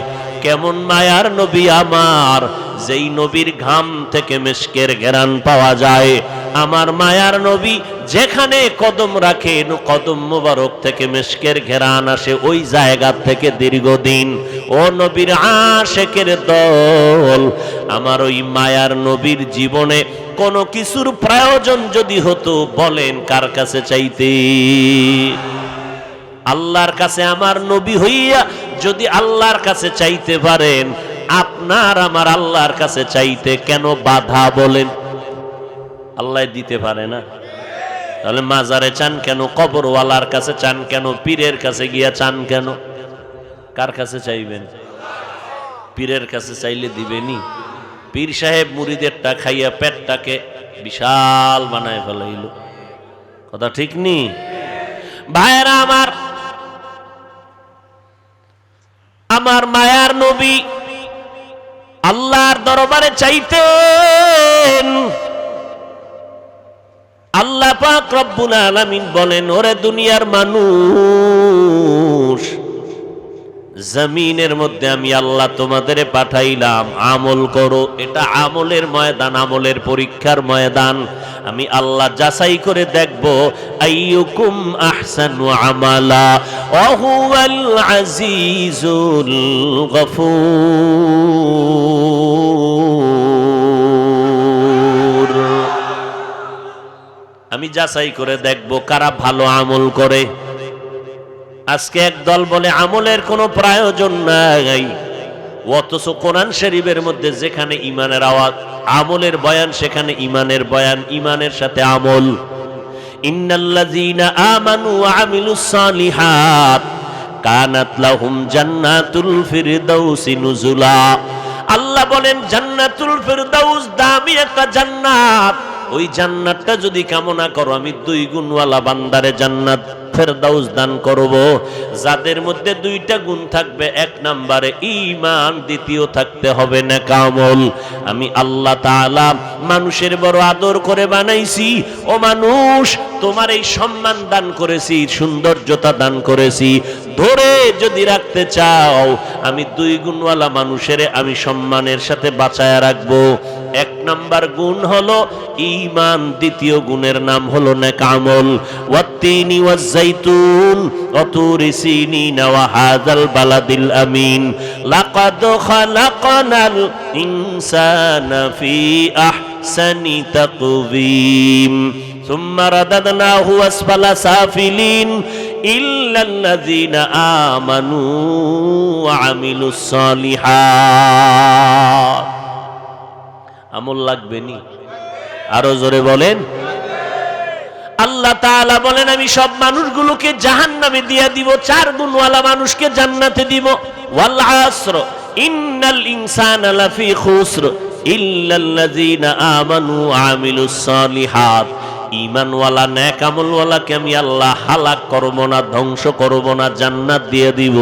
কেমন মায়ার নবী আমার, যেই নবীর ঘাম থেকে মিশকের ঘ্রাণ পাওয়া যায়। আমার মায়ার নবী যেখানে কদম রাখেন, কদম মোবারক থেকে মিশকের ঘ্রাণ আসে ওই জায়গা থেকে দীর্ঘদিন। ও নবীর আশিকের দল, আমার ওই মায়ার নবীর জীবনে কোনো কিছুর প্রয়োজন যদি হতো, বলেন কার কাছে চাইতে? আল্লাহর কাছে আমার নবী হইয়া যদি আল্লাহর কাছে চাইতে পারেন, আপনার আমার আল্লাহর কাছে চাইতে কেন বাধা বলেন? আল্লাহ দিতে পারে না, তাহলে মাজারে চান কেন? কবরওয়ালার কাছে চান কেন? পীরের কাছে গিয়া চান কেন? কার কাছে চাইবেন? পীরের কাছে চাইলে দিবেনি? পীর সাহেব মুরিদেরটা খাইয়া পেটটাকে বিশাল বানায় ফেলাইল, কথা ঠিক নি? ভাইয়েরা আমার, আমার মায়ার নবী আল্লাহর দরবারে চাইতেন। আল্লাহ পাক রব্বুল আলামিন বলেন, ওরে দুনিয়ার মানুষ, জমিনের মধ্যে আমি আল্লাহ তোমাদের পাঠাইলাম, আমল করো। এটা আমলের ময়দান, আমলের পরীক্ষার ময়দান। আমি আল্লাহ যাচাই করে দেখব, আইয়ুকুম আহসানু আমালা ওয়া হুয়াল আজিজুল গফুর। আমি যাচাই করে দেখব কারা ভালো আমল করে। আজকে এক দল বলে আমলের কোনো প্রয়োজন নাই, অথচ কোরআন শরীফের মধ্যে যেখানে ঈমানের আওয়াজ, আমলের বয়ান, সেখানে ঈমানের বয়ান, ঈমানের সাথে আমল। ইন্নাল্লাযীনা আমানু ওয়া আমিলুস সালিহাত কানাত লাহুম জান্নাতুল ফিরদাউসি নুজুলা। আল্লাহ বলেন জান্নাতুল ফিরদাউস দামি একটা জান্নাত। ওই জান্নাতটা যদি কামনা করো, আমি দুই গুণওয়ালা বান্দারে জান্নাত ফেরদাউস দান করব, যাদের মধ্যে দুইটা গুণ থাকবে। এক নম্বরে ঈমান, দ্বিতীয় থাকতে হবে নেক আমল। আমি আল্লাহ তাআলা মানুষের বড় আদর করে বানাইছি। ও মানুষ, তোমার এই সম্মান দান করেছি, সৌন্দর্যতা দান করেছি, ধরে যদি রাখতে চাও, আমি দুই গুণওয়ালা মানুষের আমি সম্মানের সাথে বাঁচায়া রাখবো। এক নাম্বার গুণ হলো ঈমান, দ্বিতীয় গুণের নাম হলো নেক আমল। ওয়াত্তিনি ওয়াজ-যাইতুন ওয়া তুরি সিনিন ওয়া হাযাল বালাদিল আমিন লাকাদ খালাকনাল ইনসানা ফি আহসানি তাকওয়িম সুম্মা রাদাদনাহু আসফালা সাফিলিন ইল্লাল্লাযীনা আমানু ওয়া আমিলুস সালিহাত। আমল লাগবে নি? আরো জোরে বলেন। আল্লাহ তাআলা বলেন, আমি সব মানুষগুলোকে জাহান্নামে দিয়ে দিব, চার গুণওয়ালা মানুষকে জান্নাতে দিব। ওয়াল আসর ইন্নাল ইনসানা লাফি খুসর ইল্লাল্লাযীনা আমানু ওয়া আমিলুস সালিহাত। ঈমানওয়ালা নেক আমলওয়ালাকে আমি আল্লাহ হালাক করব না, ধ্বংস করব না, জান্নাত দিয়ে দিব।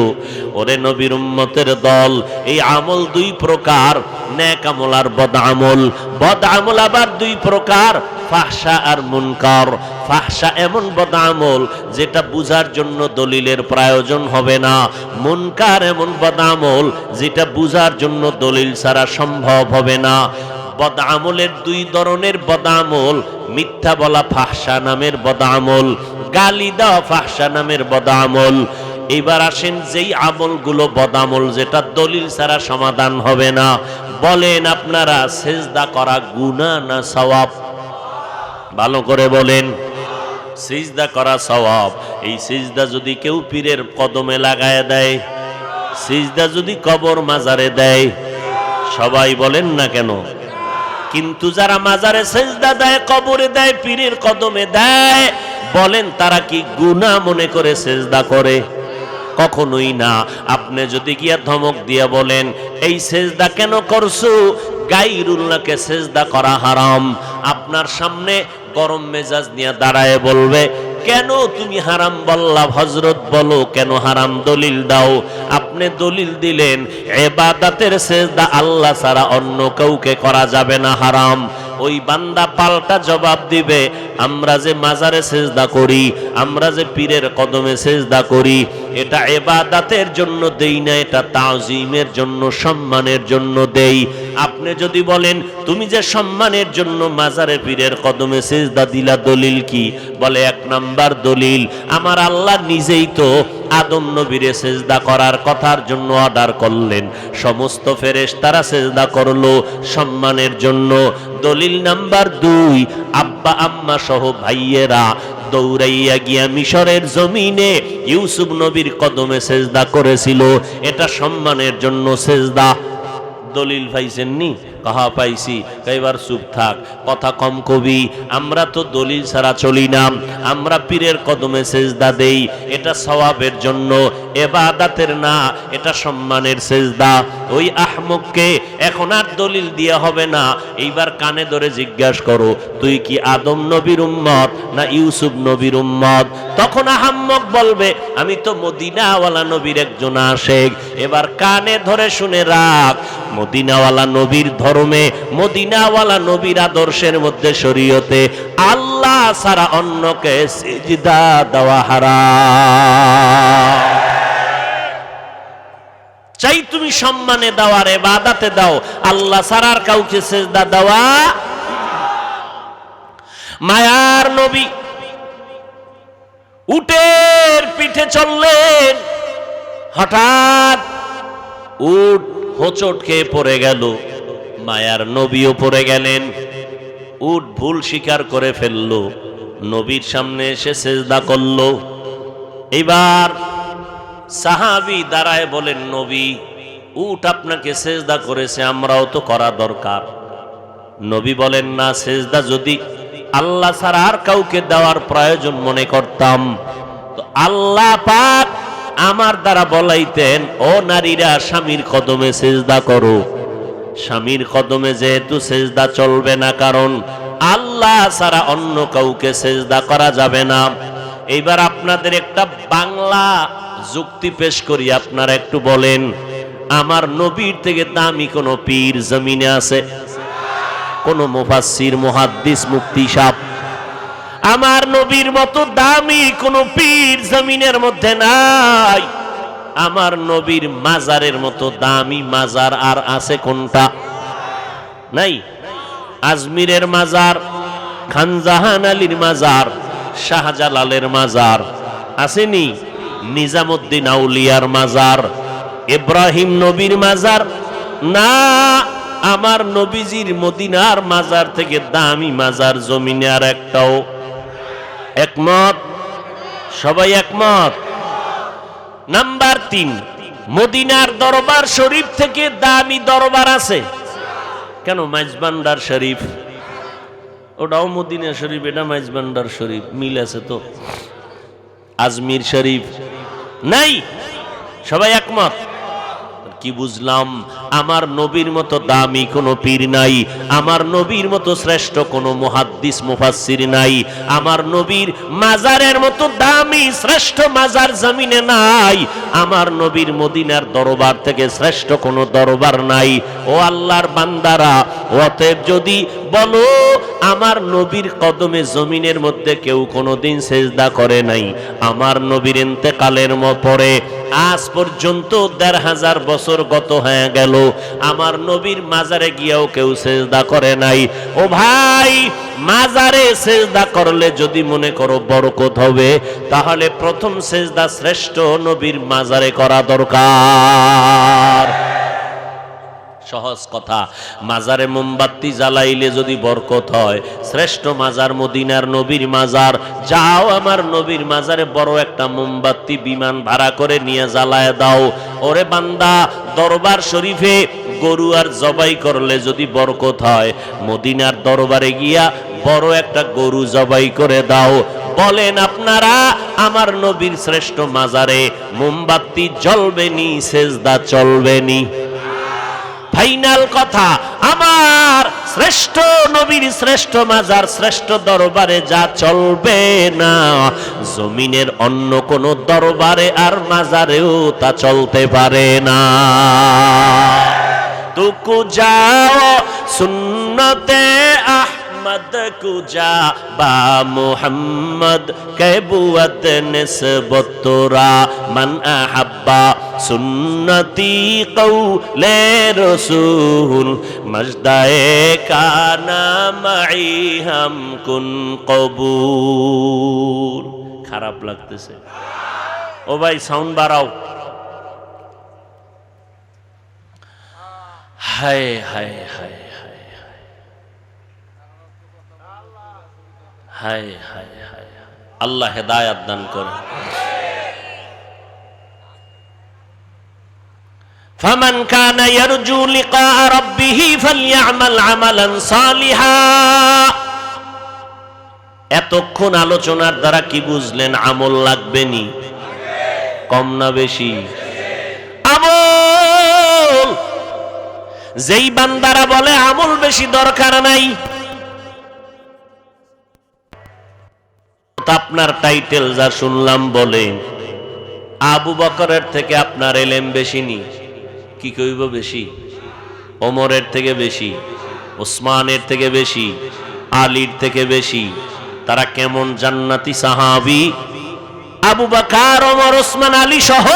ওরে নবীর উম্মতের দল, এই আমল দুই প্রকার, নেক আমল আর বদ আমল। বদ আমল আবার দুই প্রকার, ফাহশা আর মুনকার। ফাহশা এমন বদ আমল যেটা বুঝার জন্য দলিলের প্রয়োজন হবে না। মুনকার এমন বদ আমল যেটা বুঝার জন্য দলিল ছাড়া সম্ভব হবে না। বদ আমলের দুই ধরনের বদ আমল, মিথ্যা বলা ফাহশা নামের বদ আমল, গালি দেওয়া ফাহশা নামের বদ আমল। এবার আসেন যেই আমলগুলো বদ আমল, যেটা দলিল ছাড়া সমাধান হবে না, বলেন আপনারা সিজদা করা গুনাহ না সওয়াব? ভালো করে বলেন। সিজদা করা সওয়াব। এই সিজদা যদি কেউ পীরের কদমে লাগায় দেয়, সিজদা যদি কবর মাজারে দেয়, সবাই বলেন না কেন? কিন্তু যারা মাজারে সেজদা দেয়, কবরে দেয়, পীরের কদমে দেয়, বলেন তারা কি গুনাহ মনে করে সেজদা করে? কখনোই না। আপনি যদি গিয়া ধমক দিয়া বলেন এই সেজদা কেন করছো, গায়রুল্লাহকে সেজদা করা হারাম, আপনার সামনে গরম মেজাজ নিয়ে দাঁড়ায় বলবে কেন তুমি হারাম বললা, হযরত বলো কেন হারাম, দলিল দাও। আপনি দলিল দিলেন ইবাদতের সেজদা আল্লাহ ছাড়া অন্য কাউকে করা যাবে না, হারাম। ওই বান্দা পাল্টা জবাব দিবে আমরা যে মাজারে সেজদা করি, আমরা যে পীরের কদমে সেজদা করি, এটা ইবাদতের জন্য দেই না, এটা তাজিমের জন্য, সম্মানের জন্য দেই। আপনি যদি বলেন তুমি যে সম্মানের জন্য মাজারে পীরের কদমে সেজদা দিলা, দলিল কি? বলে এক নাম্বার দলিল আমার আল্লাহ নিজেই তো আদম নবীরে সেজদা করার কথার জন্য অর্ডার করলেন, সমস্ত ফেরেশতারা সেজদা করলো সম্মানের জন্য। দলিল নাম্বার 2, আব্বা আম্মা সহ ভাইয়েরা দৌড়াইয়া গিয়া মিশরের জমিনে ইউসুফ নবীর কদমে সেজদা করেছিল, এটা সম্মানের জন্য সেজদা। দলিল পাইছেননি? কাহা পাইছি। এবার চুপ থাক, কথা কম কবি। আমরা তো দলিল ছাড়া চলি না, আমরা পীরের কদমে সেজদা দেই, এটা সওয়াবের জন্য, ইবাদতের না, এটা সম্মানের সেজদা। ওই আহমককে এখন আর দলিল দিয়া হবে না, এইবার কানে ধরে জিজ্ঞাসা করো তুই কি আদম নবীর উম্মত না ইউসুফ নবীর উম্মত? তখন আহমক বলবে আমি তো মদিনাওয়ালা নবীর একজন আশেক। এবার কানে ধরে শুনে রাখ, মদিনাওয়ালা নবীর ধর্মে, মদিনাওয়ালা নবীর আদর্শের মধ্যে, শরীয়তে আল্লাহ ছাড়া অন্যকে সিজদা দেওয়া হারাম। চাই তুমি সম্মানে দাও আর ইবাদতে দাও, আল্লাহ ছাড়া আর কাউকে সিজদা দেওয়া। মায়ার নবী উটের পিঠে চললেন, হঠাৎ উট হোঁচট খেয়ে পড়ে গেল, মায়ার নবীও পড়ে গেলেন। উট ভুল স্বীকার করে ফেললো, নবীর সামনে এসে সেজদা করলো। এবার সাহাবী দাঁড়ায় বলেন নবী উট আপনাকে সেজদা করেছে, আমরাও তো করা দরকার। নবী বলেন না, সেজদা যদি আল্লাহ ছাড়া আর কাউকে দেওয়ার প্রয়োজন মনে করতাম তো আল্লাহ পাক আমার দ্বারা বলাইতেন ও নারীরা স্বামীর কদমে সেজদা করো। স্বামীর কদমে যেহেতু সেজদা চলবে না, কারণ আল্লাহ ছাড়া অন্য কাউকে সেজদা করা যাবে না। এইবার আপনাদের একটা বাংলা যুক্তি পেশ করি, আপনারা একটু বলেন আমার নবীর থেকে দামি কোন পীর জমিনে আছে? কোন মুফাসসির, মুহাদ্দিস, মুফতি সাহেব? আমার নবীর মতো দামি কোন পীর জমিনের মধ্যে নাই। আমার নবীর মাজারের মতো দামি মাজার আর আছে কোনটা? নাই। আজমিরের মাজার, খানজাহান আলীর মাজার, শাহজালালের মাজার আসেনি? নিজামুদ্দিন আউলিয়ার মাজার, ইব্রাহিম নবীর মাজার না, আমার নবীজির মদিনার মাজার থেকে দামি মাজার জমিনে আর একটাও। একমত? সবাই একমত? নাম্বার 3, মদিনার দরবার শরীফ থেকে দামি দরবার আছে কেন? মাইজবান্ডার শরীফ, ওটাও মদিনা শরীফ, এটা মাইজবান্ডার শরীফ, মিল আছে তো? আজমির শরীফ নাই। সবাই একমত? কি বুঝলাম? আমার নবীর মতো দামি কোনো পীর নাই, আমার নবীর মতো শ্রেষ্ঠ কোনো মুহাদ্দিস, মুফাসসির নাই, আমার নবীর মাজারের মতো দামি শ্রেষ্ঠ মাজার জমিনে নাই, আমার নবীর মদিনার দরবার থেকে শ্রেষ্ঠ কোনো দরবার নাই। ও আল্লাহর বান্দারা, অতএব যদি বলো আমার নবীর কদমে জমিনের মধ্যে কেউ কোনোদিন সেজদা করে নাই, আমার নবীর ইন্তেকালের পরে আজ পর্যন্ত ১৫০০ বছর গত হয়ে গেল, আমার নবীর মাজারে গিয়েও কেউ সেজদা করে নাই। ও ভাই, মাজারে সেজদা করলে যদি মনে করো বরকত হবে, তাহলে প্রথম সেজদা শ্রেষ্ঠ নবীর মাজারে করা দরকার। সহজ কথা, মাজারে মোমবাতি জ্বালাইলে যদি বরকত হয়, শ্রেষ্ঠ মাজার মদিনার নবীর মাজার। যাও আমার নবীর মাজারে বড় একটা মোমবাতি বিমান ভাড়া করে নিয়ে জ্বালায় দাও। ওরে বান্দা, দরবার শরীফে গরু আর জবাই করলে যদি বরকত হয়, মদিনার দরবারে গিয়া বড় একটা গরু জবাই করে দাও। বলেন আপনারা, আমার নবীর শ্রেষ্ঠ মাজারে মোমবাতি জ্বলবে নি, সেজদা চলবে নি? ফাইনাল কথা, আমার শ্রেষ্ঠ নবীর শ্রেষ্ঠ মাজার, শ্রেষ্ঠ দরবারে যা চলবে না, জমিনের অন্য কোন দরবারে আর মাজারেও তা চলতে পারে না। তুকু যাও সুন্নতে আহমদ কুজা বা মুহাম্মদ কেবুয়ত নিসবত তোরা মান আহাব্বা সুন্নতি কৌলে রসুল মজদায়ে কানা মাই হাম কুন কবুল। খারাপ লাগতেছে? ও ভাই সাউন্ড বাড়াও। হায় হায় হায় হায় হায় হায় হায়, আল্লাহ হেদায়াত দান করে। ফামান কানা ইয়ারজু লিকা রাব্বিহি ফালইআমাল আমালান সালিহা। এতক্ষণ আলোচনার দ্বারা কি বুঝলেন? আমল লাগবে নি? কম না বেশি? আমল। যেই বান্দারা বলে আমল বেশি দরকার নাই, আপনার টাইটেল যা শুনলাম বলে আবু বকরের থেকে আপনার এলেম বেশি নি? কি কইব বেশি? ওমরের থেকে বেশি, ওসমানের থেকে বেশি, আলীর থেকে বেশি। তারা কেমন জান্নাতি সাহাবী? আবু বকর, ওমর, ওসমান, আলী সহ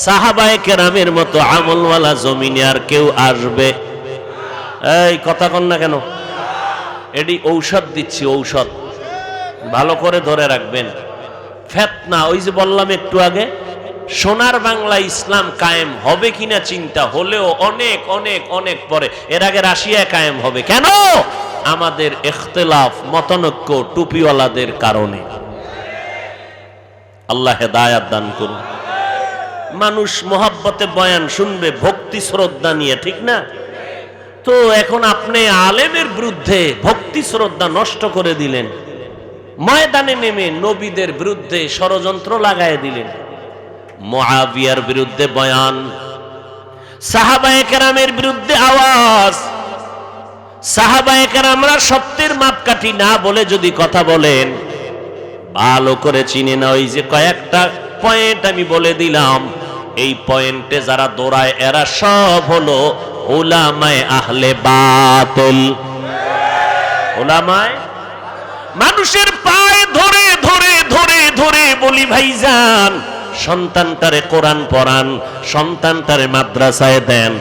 সাহাবায়ে কেরামের মতো আমলওয়ালা জমিনে আর কেউ আসবে? এই কথা কন না কেন? এটি ঔষধ দিচ্ছি, ঔষধ ভালো করে ধরে রাখবেন। ফেতনা, ওই যে বললাম একটু আগে, সোনার বাংলা ইসলাম কায়েম হবে কিনা চিন্তা হলেও অনেক অনেক অনেক পরে। এর আগে রাশিয়া কায়েম হবে কেন? আমাদের ইখতিলাফ, মতানৈক্য, টুপিওয়ালাদের কারণে। আল্লাহ হেদায়াত দান করুন। মানুষ মোহাব্বতে বয়ান শুনবে ভক্তি শ্রদ্ধা নিয়ে, ঠিক না? তো এখন আপনি আলেমের বিরুদ্ধে ভক্তি শ্রদ্ধা নষ্ট করে দিলেন, ময়দানে নেমে নবীদের বিরুদ্ধে ষড়যন্ত্র লাগায় দিলেন। মুআবিয়ার বিরুদ্ধে বয়ান, সাহাবায়ে কেরামের বিরুদ্ধে আওয়াজ। সাহাবায়ে কেরামরা সত্যের মাপকাঠি না বলে যদি কথা বলেন, ভালো করে চিনে না। ওই যে কয়েকটা পয়েন্ট আমি বলে দিলাম, এই পয়েন্টে যারা দৌড়ায় এরা সব হলো উলামায়ে আহলে বাতিল। উলামায়ে, মানুষের পায়ে ধরে ধরে ধরে ধরে বলি ভাইজান, সন্তানটারে কোরআন পড়ান, সন্তানটারে মাদ্রাসায় দেন।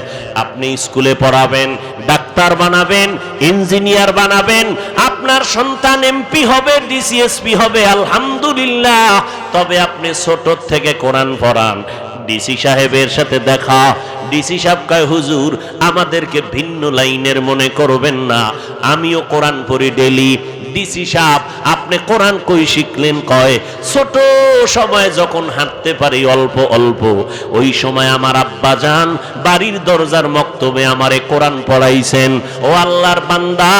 আপনি স্কুলে পড়াবেন, ডাক্তার বানাবেন, ইঞ্জিনিয়ার বানাবেন, আপনার সন্তান এমপি হবে, ডিসিএসপি হবে, আলহামদুলিল্লাহ। তবে আপনি ছোট থেকে কোরআন পড়ান। ডিসি সাহেবের সাথে দেখা, ডিসি সাহেব কয় হুজুর আমাদেরকে ভিন্ন লাইনের মনে করবেন না, আমিও কোরআন পড়ি ডেলি। ডিসি সাহেব আপনি কোরআন কই শিখলেন? কয় ছোট সময় যখন হাঁটতে পারি অল্প অল্প, ওই সময় আমার আব্বা জান বাড়ির দরজার মক্তবে আমারে কোরআন পড়াইছেন। ও আল্লাহর বান্দা,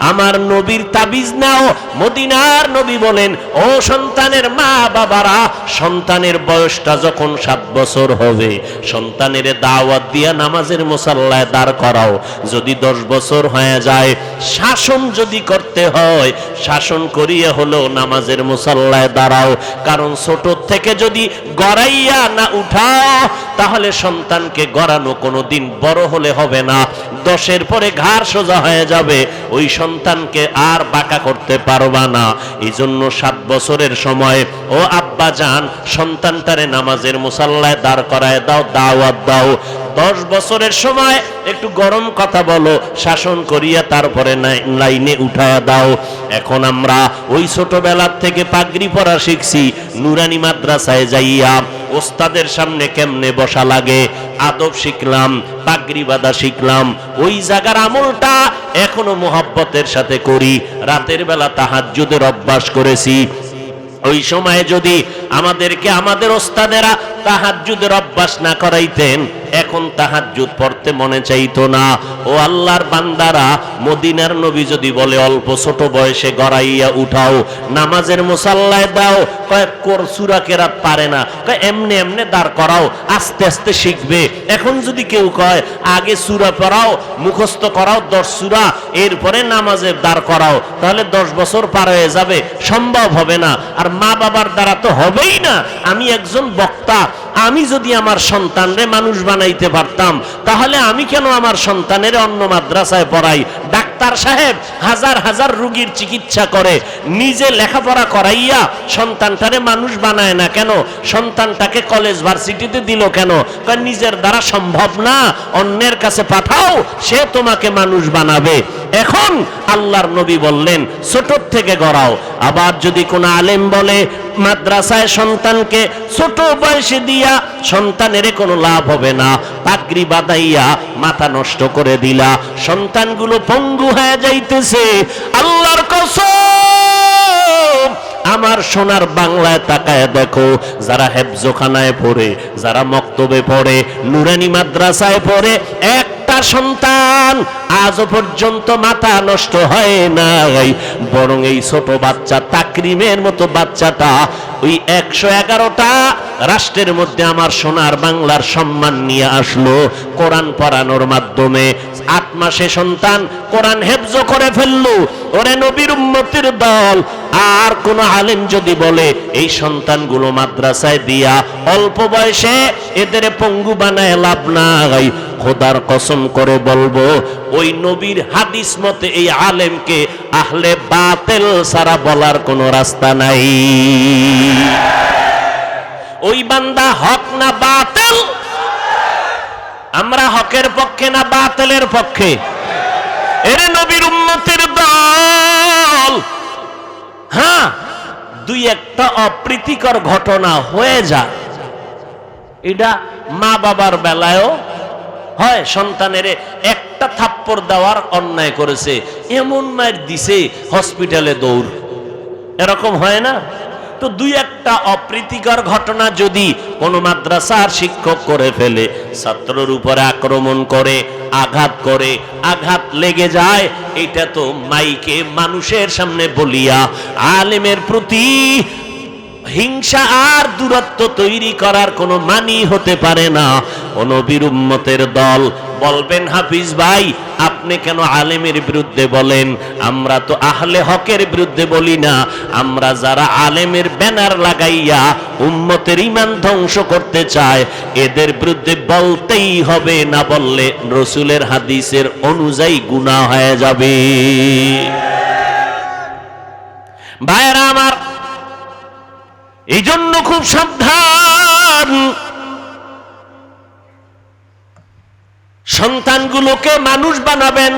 আমার নবীর তাবিজ নাও। মদিনার নবী বলেন, ও সন্তানের মা বাবারা, সন্তানের বয়সটা যখন 7 বছর হবে, সন্তানের দাওয়াত দিয়া নামাজের মুসাল্লায় দাঁড় করাও। যদি 10 বছর হয়ে যায়, শাসন যদি করতে হয়, শাসন করিয়ে হলো নামাজের মুসাল্লায় দাঁড়াও। কারণ ছোট থেকে যদি গড়াইয়া না উঠাও, তাহলে সন্তানকে গড়ানো কোনোদিন বড় হলে হবে না। 10-এর পরে ঘাড় সোজা হয়ে যাবে, ওই সন্তানকে আর বাঁকা করতে পারবা না। এই জন্য 7 বছরের সময় ও আব্বা জান সন্তানটারে নামাজের মুসাল্লায় দাঁড় করায় দাও, দাওয়াত দাও। 10 বছরের সময় একটু গরম কথা বলো, শাসন করিয়া তারপরে লাইনে উঠায়া দাও। এখন আমরা ওই ছোটবেলার থেকে পাগড়ি পরা শিখছি, নুরানি মাদ্রাসায় যাইয়া ওস্তাদের সামনে কেমনে বসা লাগে আদব শিখলাম, পাগড়ি বাঁধা শিখলাম। ওই জায়গার আমলটা এখনো মোহাব্বতের সাথে করি। রাতের বেলা তাহাজ্জুদের অভ্যাস করেছি। ওই সময়ে যদি আমাদেরকে আমাদের ওস্তাদেরা তাহাজ্জুদের অভ্যাস না করাইতেন, এখন তাহাজ্জুদ পড়তে মনে চাইতো না। ও আল্লাহর বান্দারা, মদিনার নবী যদি বলে অল্প ছোট বয়সে গড়াইয়া উঠাও, নামাজের মুসাল্লায় দাও, কয় সূরা কেরাত পারে না, কয় এমনি এমনি দাঁড় করাও, আস্তে আস্তে শিখবে। এখন যদি কেউ কয় আগে সূরা পড়াও, মুখস্থ করাও 10 সূরা, এরপরে নামাজের দাঁড় করাও, তাহলে 10 বছর পার হয়ে যাবে, সম্ভব হবে না। আর মা বাবার দ্বারা তো হবেই না। আমি একজন বক্তা, আমি যদি আমার সন্তানরে মানুষ বানাইতে পারতাম, তাহলে আমি কেন আমার সন্তানের অন্য মাদ্রাসায় পড়াই? ডাক্তার সাহেব হাজার হাজার রোগীর চিকিৎসা করে, নিজে লেখাপড়া করাইয়া সন্তানটারে মানুষ বানায় না কেন? সন্তানটাকে কলেজ ভার্সিটিতে দিল কেন? কারণ নিজের দ্বারা সম্ভব না, অন্যের কাছে পাঠাও, সে তোমাকে মানুষ বানাবে। এখন আল্লাহর নবী বললেন ছোট থেকে গড়াও। আবার যদি কোনো আলেম বলে মাদ্রাসায় সন্তানকে ছোট বয়সে দিয়া সন্তানের কোনো লাভ হবে না, পাগড়ি বাঁধাইয়া মাথা নষ্ট করে দিলা, সন্তানগুলো পঙ্গু হয়ে যাইতেছে। আল্লাহর কসম, আমার সোনার বাংলায় তাকায় দেখো, যারা হেফজখানায় পড়ে, যারা মক্তবে পড়ে, নুরানি মাদ্রাসায় পড়ে, একটা সন্তান আজও পর্যন্ত মাথা নষ্ট হয় নাই। বরং এই ছোট বাচ্চা তাকরিমের মতো বাচ্চাটা ওই 111টা রাষ্ট্রের মধ্যে আমার সোনার বাংলার সম্মান নিয়ে আসলো কোরআন পড়ানোর মাধ্যমে। 8 মাসে সন্তান কোরআন হেফজ করে ফেললো। ওরে নবীর উম্মতের দল, আর কোন আলেম যদি বলে এই সন্তানগুলো মাদ্রাসায় দিয়া অল্প বয়সে এদের পঙ্গু বানায় লাভ নাই, খোদার কসম করে বলবো ওই নবীর হাদিস মতে এই আলেমকে আহলে বাতিল সারা বলার কোনো রাস্তা নাই। ওই বান্দা হক না বাতিল? আমরা হকের পক্ষে না বাতিলের পক্ষে? এরে নবীর উম্মতের দল, হ্যাঁ, দুই একটা অপ্রীতিকর ঘটনা হয়ে যায়, এটা মা বাবার বেলায়ও হয়। সন্তানের একটা থাপ্পড় দেওয়ার অন্যায় করেছে, এমন মার দিছে হসপিটালে দৌড়, এরকম হয় না? তো দুই একটা অপ্রীতিকর ঘটনা যদি কোনো মাদ্রাসার শিক্ষক করে ফেলে, ছাত্রের উপরে আক্রমণ করে, আঘাত করে, আঘাত লেগে যায়, এটা তো মাইকে মানুষের সামনে বলিয়া আলেমের প্রতি হিংসা আর দূরত্ব তৈরি করার কোনো মানি হতে পারে না। ও নবীর উম্মতের দল বলবেন, হাফিজ ভাই আপনি কেন আলেমের বিরুদ্ধে বলেন? আমরা তো আহলে হকের বিরুদ্ধে বলি না, আমরা যারা আলেমের ব্যানার লাগাইয়া উম্মতের ঈমান ধ্বংস করতে চায় এদের বিরুদ্ধে বলতেই হবে, না বললে রাসূলের হাদিসের অনুযায়ী গুনাহ হয়ে যাবে। ভাইরা আমার, এই জন্য খুব সাবধান, সন্তানগুলোকে মানুষ বানাবেন।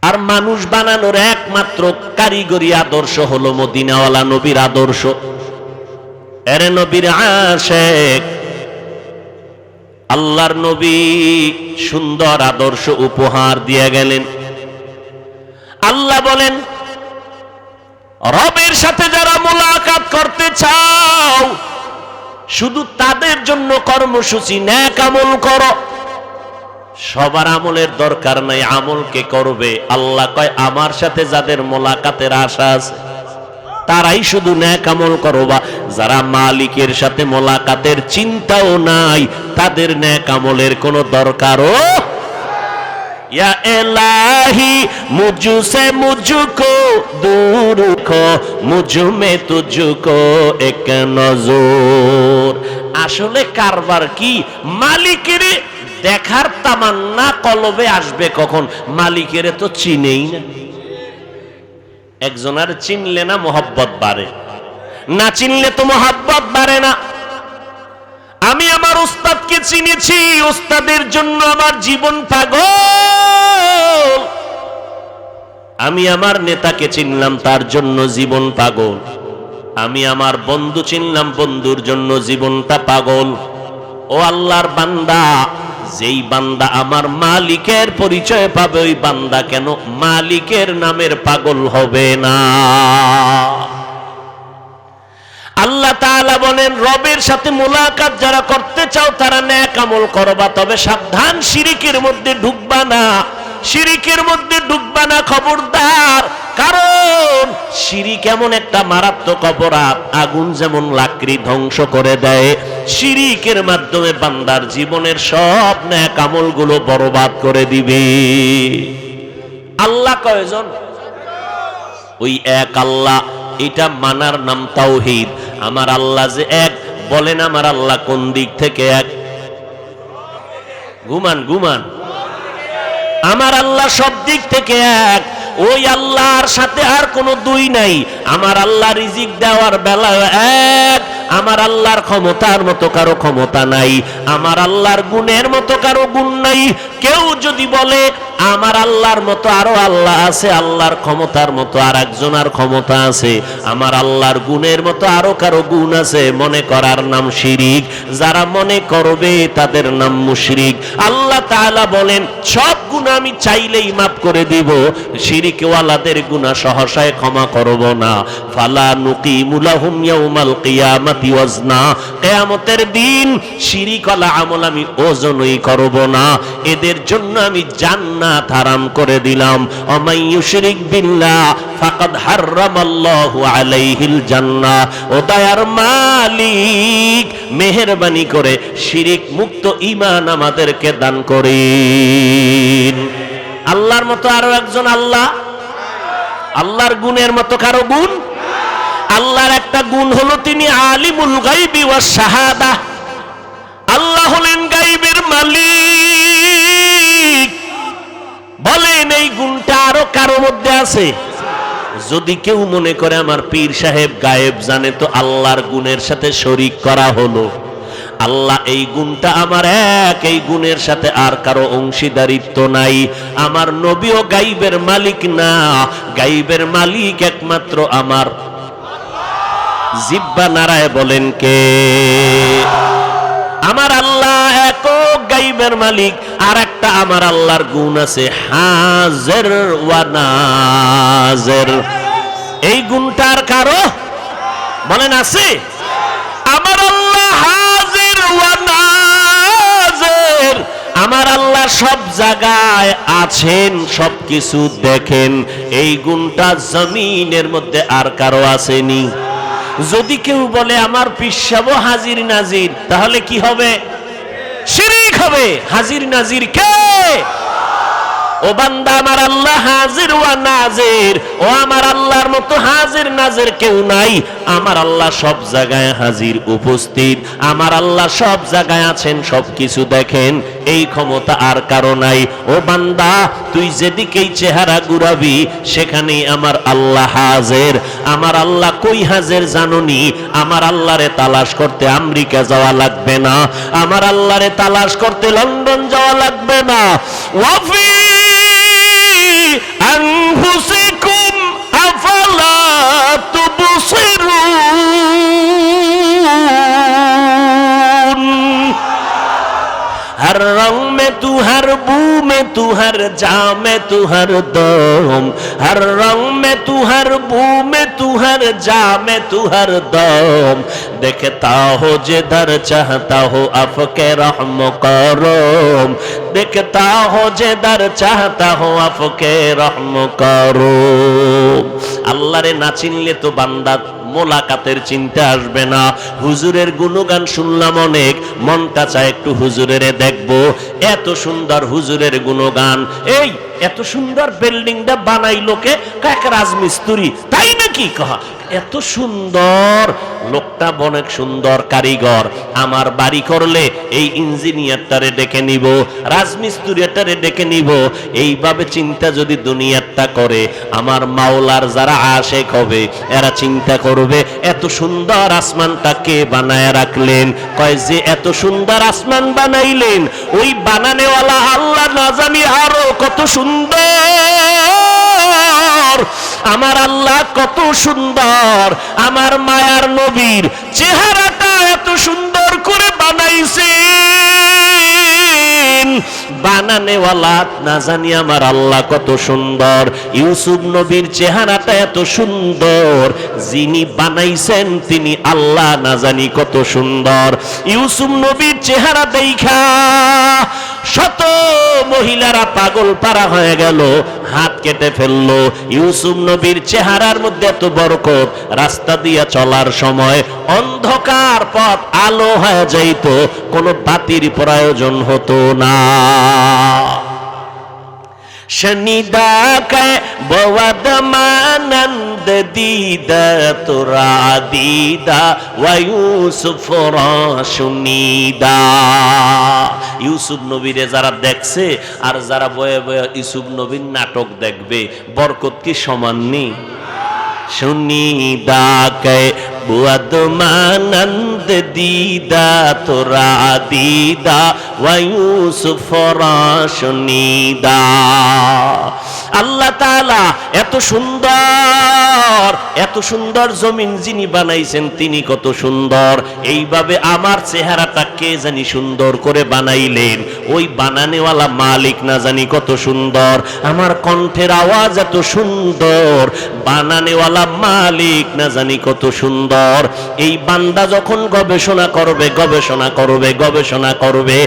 আর মানুষ বানানোর একমাত্র কারিগরি আদর্শ হলো মদিনাওয়ালা নবীর আদর্শ। এরে নবীর আশিক, আল্লাহর নবী সুন্দর আদর্শ উপহার দিয়ে গেলেন। আল্লাহ বলেন, রবের সাথে যারা মুলাকাত করতে চাও শুধু তাদের জন্য কর্মসূচি, নেক আমল করো। সবার আমলের দরকার নাই, আমলকে করবে। আল্লাহ কয়, আমার সাথে যাদের মোলাকাতের আশা আছে তারাই শুধু নেক আমল করবা। যারা মালিকের সাথে মোলাকাতের চিন্তাও নাই, তাদের নেক আমলের কোনো দরকারও। या इलाही मुझसे मुझको दूर रखो, मुझ में तुझको एक नजर। আসলে কারবার কি? মালিকের দেখার তামান্না কলবে আসবে কখন? মালিকের তো চিনেই না। একজনের চিনলে না মোহাব্বত বাড়ে, না চিনলে তো মোহাব্বত বাড়ে না। আমি আমার উস্তাদকে চিনেছি, উস্তাদের জন্য আমার জীবন পাগল। আমি আমার নেতাকে চিনলাম, তার জন্য জীবন পাগল। আমি আমার বন্ধু চিনলাম, বন্ধুর জন্য জীবনটা পাগল। ও আল্লাহর বান্দা, যেই বান্দা আমার মালিকের পরিচয় পাবে, ওই বান্দা কেন মালিকের নামের পাগল হবে না? আল্লাহ তাআলা বলেন, রবের সাথে মুলাকাত যারা করতে চাও তারা নেক আমল করবা, তবে সাবধান, শিরিকের মধ্যে ঢুকবা না, শিরিকের মধ্যে ঢুকবা না, খবরদার। কারণ শিরিক এমন একটা মারাত্মক অপরাধ, আগুন যেমন লাকড়ি ধ্বংস করে দেয়, শিরিকের মাধ্যমে বান্দার জীবনের সব নেক আমলগুলো বরবাদ করে দিবে। আল্লাহ কয়জন? ওই এক আল্লাহ, এটা মানার নাম তাওহীদ। আমার আল্লাহ যে এক, বলেন আমার আল্লাহ কোন দিক থেকে এক? ঘুমান ঘুমান, আমার আল্লাহ সব দিক থেকে এক। ওই আল্লাহর সাথে আর কোনো দুই নাই। আমার আল্লাহ রিজিক দেওয়ার বেলায় এক, আমার আল্লাহর ক্ষমতার মতো কারো ক্ষমতা নাই, আমার আল্লাহর গুণের মতো কারো গুণ নাই। কেউ যদি বলে আমার আল্লাহর মতো আরো আল্লাহ আছে, আল্লাহর ক্ষমতার মতো আর একজনের ক্ষমতা আছে, আমার আল্লাহর গুণের মতো আরো কারো গুণ আছে, মনে করার নাম শিরিক। যারা মনে করবে তাদের নাম মুশরিক। আল্লাহ তাআলা বলেন, সব গুণ আমি চাইলেই মাফ করে দিব, শিরিকওয়ালাদের গুনাহ সহসায় ক্ষমা করব না। ফালা নুকিমু লাহুম ইয়াউমাল কিয়ামাতি ওয়াজনা, কিয়ামতের দিন শিরিকওয়ালা আমল আমি ওজনই করব না, এদের জন্য আমি জান্নাত হারাম করে দিলাম। ওমাই ইউশরিক বিল্লাহ ফাকাদ হারামাল্লাহু আলাইহিল জান্নাহ। ও দয়ার মালিক, মেহেরবানি করে শিরিক মুক্ত ঈমান আমাদেরকে দান করেন। আল্লাহর মতো আরো একজন আল্লাহ, আল্লাহর গুণের মতো কারো গুণ? আল্লাহর একটা গুণ হলো তিনি আলিমুল গায়বি ওয়াস শাহাদা। আল্লাহ হলেন গায়বের মালিক। বলেন এই গুণটা আরো কারো মধ্যে আছে? যদি কেউ মনে করে আমার পীর সাহেব গায়েব জানে, তো আল্লাহর গুণের সাথে শরীক করা হলো। আল্লাহ এই গুণটা আমার এক, এই গুণের সাথে আর কারো অংশীদারিত্ব নাই। আমার নবীও গায়বের মালিক না, গায়বের মালিক একমাত্র আমার। জিহ্বা নারায় বলেন কে? আমার আল্লাহ একক গায়বের মালিক। আর একটা আমার আল্লাহর গুণ আছে, হাজির ওয়া নাজির। এই গুণটার কারো বলেন আছে? আমার আল্লাহ হাজির ওয়া নাজির। আমার আল্লাহ সব জায়গায় আছেন, সবকিছু দেখেন। এই গুণটা জমিনের মধ্যে আর কারো আসেনি। যদি কেউ বলে আমার পিসাবও হাজির নাজির, তাহলে কি হবে? শিরিক হবে। হাজির নাজির কে? ও বান্দা, আমার আল্লাহ হাজির ওয়া নাজির। ও আমার আল্লাহর মতো হাজির নাজির কেউ নাই। আমার আল্লাহ সব জায়গায় হাজির, উপস্থিত। আমার আল্লাহ সব জায়গায় আছেন, সবকিছু দেখেন। এই ক্ষমতা আর কারো নাই। ও বান্দা, তুই যেদিকেই চেহারা ঘুরাবি সেখানেই আমার আল্লাহ হাজির। আমার আল্লাহ কই হাজির জানোনি? আমার আল্লাহরে তালাশ করতে আমেরিকা যাওয়া লাগবে না, আমার আল্লাহরে তালাশ করতে লন্ডন যাওয়া লাগবে না। ওয়াফি আনফুসিকুম আফালা তুবসিরুন। हर रंग में तू, हर बू में तू, हर जा में तू, हर दम। हर रंग में तू, हर बू में तू, हर जा में तू, हर दम। देखता हो जिधर चाहता हो आपके रहम करम। देखता हो जिधर चाहता हो आपके रहम करम। अल्लाह रे ना चिनले तो बांदा মোলাকাতের চিন্তা আসবে না। হুজুরের গুণগান শুনলাম অনেক, মনটা চায় একটু হুজুরের দেখবো। এত সুন্দর হুজুরের গুণগান। এই এত সুন্দর বিল্ডিংটা বানাইলো কে? এক রাজমিস্ত্রি। তাই নাকি? কহা এত সুন্দর লোকটা, অনেক সুন্দর কারিগর। আমার বাড়ি করলে এই ইঞ্জিনিয়ারটারে ডেকে নিব, রাজমিস্ত্রিটারে ডেকে নিব। এইভাবে চিন্তা যদি দুনিয়াটা করে, আমার মাওলার যারা আশেক হবে এরা চিন্তা করবে এত সুন্দর আসমানটা কে বানায় রাখলেন। কয় যে এত সুন্দর আসমান বানাইলেন, ওই বানানেওয়ালা আল্লাহ না জানি আরো কত সুন্দর। আমার আল্লাহ কত সুন্দর, আমার মায়ার নবীর চেহারাটা এত সুন্দর করে বানাইছেন, বানানেওয়ালা না জানি আমার আল্লাহ কত সুন্দর। ইউসুফ নবীর চেহারাটা এত সুন্দর, যিনি বানাইছেন তিনি আল্লাহ না জানি কত সুন্দর। ইউসুফ নবীর চেহারা দেখা শত মহিলারা পাগল পারা হয়ে গেল, হাত কেটে ফেললো। ইউসুফ নবীর চেহারার মধ্যে এত বরকত, রাস্তা দিয়ে চলার সময় অন্ধকার পথ আলো হয়ে যাইত, কোনো বাতির প্রয়োজন হতো না। शनिदा के बवद मानंद दीदा तुरा दीदा व यूसुफ राशुनीदा। ইউসুফ নবীরে যারা দেখছে আর যারা বয়ে বয়ে ইউসুফ নবীর নাটক দেখবে, বরকত কি সমান নেই? শুনিদা কে বুয়াদ মানন্দ দিদা তোরা দিদা ওয়া ইউসুফ রাশুনিদা। আল্লাহ তাআলা এত সুন্দর, এত সুন্দর জমিন যিনি বানাইছেন তিনি কত সুন্দর। এইভাবে আমার চেহারাটা কে জানি সুন্দর করে বানাইলেন, ওই বানানেওয়ালা মালিক না জানি কত সুন্দর। আমার কণ্ঠের আওয়াজ এত সুন্দর, বানানেওয়ালা মালিক না জানি কত সুন্দর। এই বান্দা যখন গবেষণা করবে, গবেষণা করবে, গবেষণা করবে,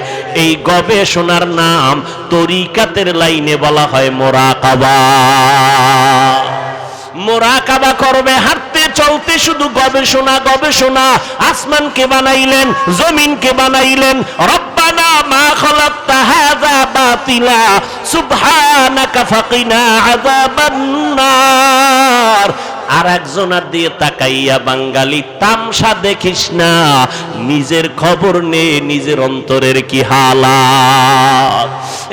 এই গবেষণার নাম তরিকাতের লাইনে বলা হয় মুরাকাবা। মুরাকাবা করবে, হাঁটতে চলতে শুধু গবেষণা গবেষণা। আসমানকে বানাইলেন, জমিনকে বানাইলেন, রব্বানা মা খালাকতা হাযা বাতিলা সুবহানাকা ফাকিনা আযাবান নার। আর একজনের দিয়ে তাকাইয়া বাঙালি তামসা দেখিস না, নিজের খবর নে নিজের অন্তরের কি হালাত।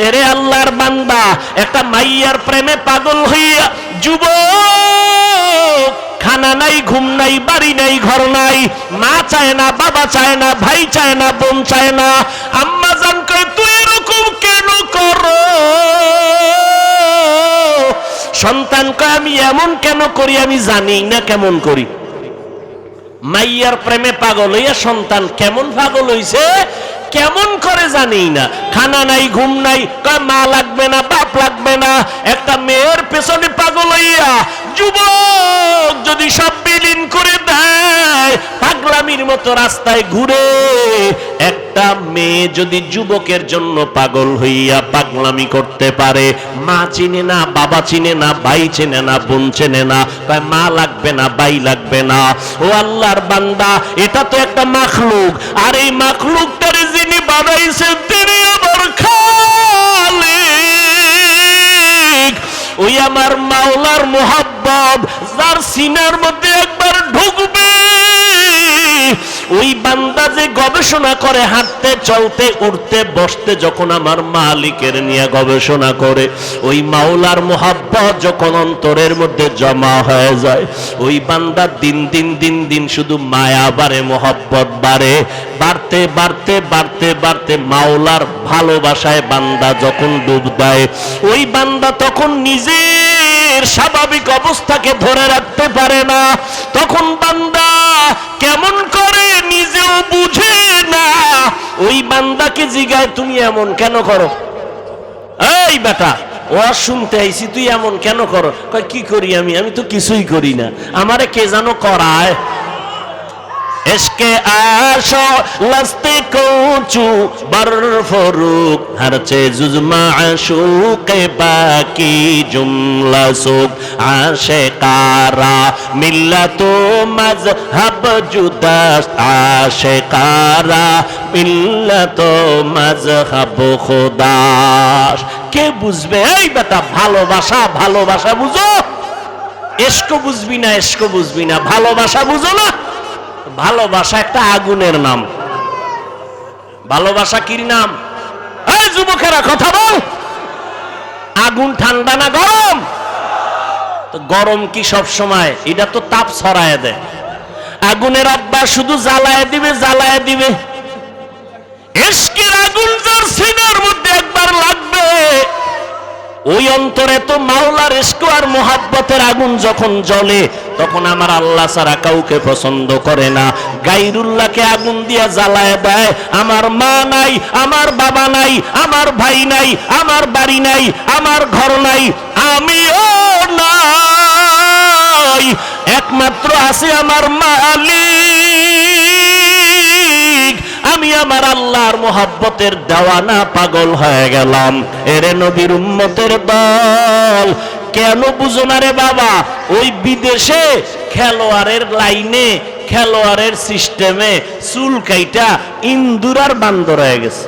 এরে আল্লাহর বান্দা, একটা মাইয়ার প্রেমে পাগল হইয়া যুবক, খানা নাই, ঘুম নাই, বাড়ি নাই, ঘর নাই, মা চায় না, বাবা চায় না, ভাই চায় না, বোন চায় না। আম্মা জান কয় তুই এরকম কেন করো? সন্তান কয় আমি এমন কেন করি, আমি জানি না কেমন করি। মাইয়ার প্রেমে পাগল হইয়া সন্তান কেমন পাগল হইছে, কেমন করে জানি না। খানা নাই, ঘুম নাই, কয় মা লাগবে না, বাপ লাগবে না। একটা মেয়ের পেছনে পাগল হইয়া যুবক যদি সব বিলীন করে দেয়, পাগলামির মতো রাস্তায় ঘুরে। একটা মেয়ে যদি যুবকের জন্য পাগল হইয়া পাগলামি করতে পারে, মা চিনে না, বাবা চিনে না, ভাই চিনে না, বোন চিনে না, কয় মা লাগবে না, ভাই লাগবে না। ও আল্লাহর বান্দা, এটা তো একটা মাখলুক, আর এই মাখলুকটারে যিনি বানাইছেন তিনি আমার খালিক। ওই আমার মাওলার মোহাব্বত যার সিনার মধ্যে একবার ঢুকবে, ওই বান্দা যে গবেষণা করে, হাঁটতে চলতে উঠতে বসতে যখন আমার মালিকের নিয়ে গবেষণা করে, ওই মাওলার মোহাব্বত যখন অন্তরের মধ্যে জমা হয়ে যায়, ওই বান্দা দিন দিন দিন দিন শুধু মায়া বাড়ে, মোহাব্বত বাড়ে, বাড়তে বাড়তে বাড়তে বাড়তে মাওলার ভালোবাসায় বান্দা যখন ডুব দেয়, ওই বান্দা তখন নিজের স্বাভাবিক অবস্থাকে ধরে রাখতে পারে না। তখন বান্দা কেমন করে নিজেও বুঝে না। ওই বান্দাকে জিগায় তুমি এমন কেন করো? এই বেটা, ও শুনতে আইছি তুই এমন কেন করো? কয় কি করি আমি? আমি তো কিছুই করি না, আমারে কে জানো করায়। এসকে আশো লস্তে কোচু বার ফরুক হরচে জুজমা আশুকে বাকি জুমলা সুক আশিকারা মিল্লাতো মজহব জুদাস আশিকারা মিল্লাতো মজহব খুদাস। কে বুঝবে? এই বেটা, ভালোবাসা ভালোবাসা বুঝো, এশক বুঝবি না, এশক বুঝবি না, ভালোবাসা বুঝো না। ভালোবাসা একটা আগুনের নাম। ভালোবাসা কির নাম? এই যুবকেরা কথা বল, আগুন ঠান্ডা না গরম? তো গরম কি সব সময়? এটা তো তাপ ছড়ায় দেয়। আগুনের আব্বা শুধু জ্বালায় দিবে, জ্বালায় দিবে। ইশকের আগুন যার সিনার মধ্যে একবার লাগবে, ওই অন্তরে তো মাওলার ইশক আর মোহাব্বতের আগুন যখন জ্বলে, তখন আমার আল্লাহ ছাড়া কাউকে পছন্দ করে না। গায়রুল্লাহকে আগুন দিয়া জ্বালায় দেয়। আমার মা নাই, আমার বাবা নাই, আমার ভাই নাই, আমার বাড়ি নাই, আমার ঘর নাই, আমিও নাই, একমাত্র আছে আমার মালিক। আমি আমার আল্লাহর মোহাব্বতের দেওয়ানা, পাগল হয়ে গেলাম। এরে নবীর উম্মতের দল, কেন বুঝো না রে বাবা? ওই বিদেশে খেলোয়াড়ের লাইনে, খেলোয়াড়ের সিস্টেমে চুল কাইটা ইন্দুর আর বান্দর হয়ে গেছে,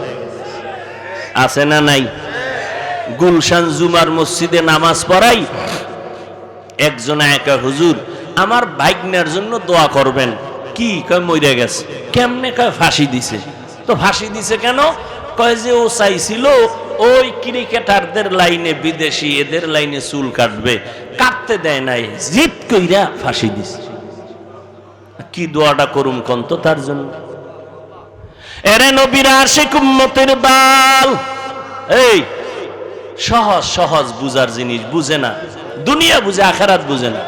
আছে না নাই? গুলশান জুমার মসজিদে নামাজ পড়াই, একজন একা, হুজুর আমার ভাগ্নের জন্য দোয়া করবেন। কি কয়? মরে গেছে। কেমনে? কয় ফাঁসি দিছে। তো ফাঁসি দিছে কেন? কয় যে ও চাইছিল ওই ক্রিকেটারদের লাইনে, বিদেশি এদের লাইনে চুল কাটবে, কাটতে দেয় নাই, জিদ কইরা ফাঁসি দিছে। কি দোয়াটা করুম কন্ত তার জন্য? এরে নবীর আশিক উম্মতের দল, এই সহজ সহজ বুঝার জিনিস বুঝে না, দুনিয়া বুঝে, আখেরাত বুঝে না।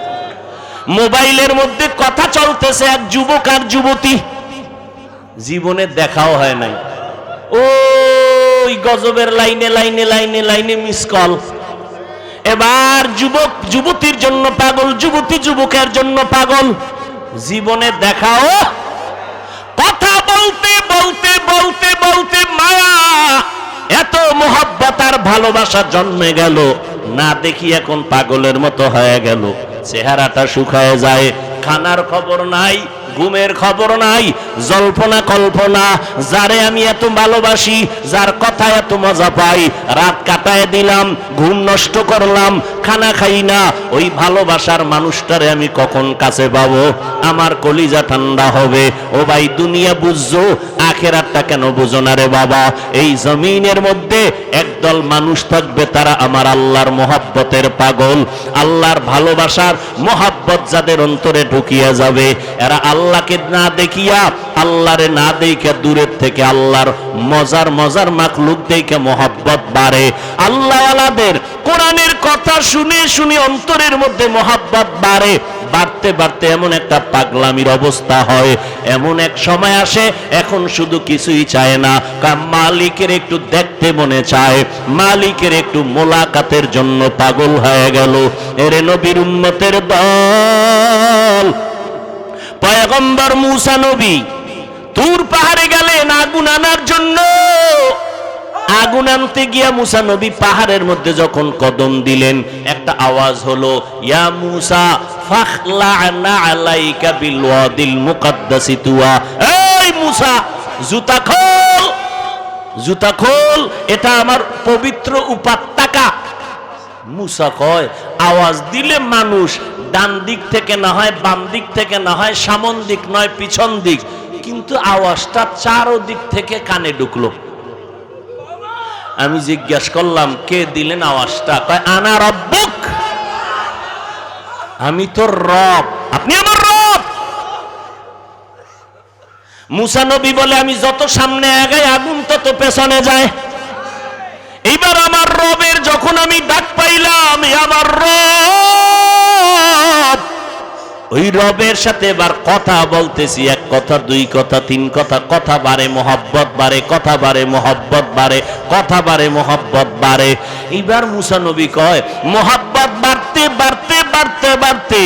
মোবাইলের মধ্যে কথা চলতেছে, এক যুবক আর যুবতী, জীবনে দেখাও হয় নাই, ওই গজবের লাইনে লাইনে লাইনে লাইনে মিস কল। এবার যুবক যুবতীর জন্য পাগল, যুবতী যুবকের জন্য পাগল, জীবনে দেখাও, কথা বলতে বলতে বলতে বলতে মায়া, এত মোহাব্বত আর ভালোবাসা জন্মে গেল, না দেখি এখন পাগলের মতো হয়ে গেল। চেহারাটা শুকায় যায়, খানার খবর নাই, ঘুমের খবর নাই, জল্পনা কল্পনা। যারে আমি এত ভালোবাসি, যার কথা এত মজা পাই, রাত কাটায় দিলাম, ঘুম নষ্ট করলাম, খানা খাই না, ওই ভালোবাসার মানুষটারে আমি কখন কাছে পাবো? আমার কলিজা ঠান্ডা হবে। ও ভাই, দুনিয়া বুঝছো, আখেরাতটা কেন বুঝো না রে বাবা? এই জমিনের মধ্যে একদল মানুষ থাকবে, তারা আমার আল্লাহর মোহাব্বতের পাগল। আল্লাহর ভালোবাসার মোহাব্বত যাদের অন্তরে ঢুকিয়া যাবে, এরা আল্লাহকে না দেখিয়া, আল্লাহরে না দেখে, দূরের থেকে আল্লাহর মজার মজার মাখলুক দেখে মোহাব্বত বাড়ে। আল্লাহওয়ালাদের কোরআনের কথা শুনে শুনে অন্তরের মধ্যে মোহাব্বত বাড়ে। বাড়তে বাড়তে এমন একটা পাগলামির অবস্থা হয়, এমন এক সময় আসে, এখন শুধু কিছুই চায় না, মালিকের একটু দেখতে মনে চায়, মালিকের একটু মোলাকাতের জন্য পাগল হয়ে গেল। এরে নবীর উম্মতের দল, পয়গম্বর মূসা নবী তুর পাহাড়ে গেলেন আগুন আনার জন্য। আগুন আনতে গিয়া মূসা নবী পাহাড়ের মধ্যে যখন কদম দিলেন, একটা আওয়াজ হলো, ইয়া মূসা ফাখলা'না আলাইকা বিল ওয়াদিল মুকাদ্দাসি তুয়া। এই মূসা, জুতা খোল, জুতা খোল, এটা আমার পবিত্র উপত্যকা। মূসা কয়, আওয়াজ দিলে মানুষ ডান দিক থেকে না হয়, বাম দিক থেকে না হয়, সামন দিক নয় পিছন দিক, কিন্তু আওয়াজটা চারদিক থেকে কানে ঢুকলো। আমি জিজ্ঞাসা করলাম, কে দিলেন আওয়াজটা? কয়, আনা রব্বুক, আমি তোর রব, আপনি আমার রব। মূসা নবী বলে, আমি যত সামনে আগাই আগুন তত পেছনে যায়। এইবার আমার রবের যখন আমি ডাক পাইলাম, আমার রব, ওই রবের সাথে এবার কথা বলতেছি, এক কথা, দুই কথা, তিন কথা, কথা বাড়ে, মোহাব্বত বাড়ে, কথা বাড়ে, মোহাব্বত বাড়ে, কথা বাড়ে, মোহাব্বত বাড়ে। এইবার মূসা নবী কয়, মোহাব্বত বাড়তে বাড়তে বাড়তে বাড়তে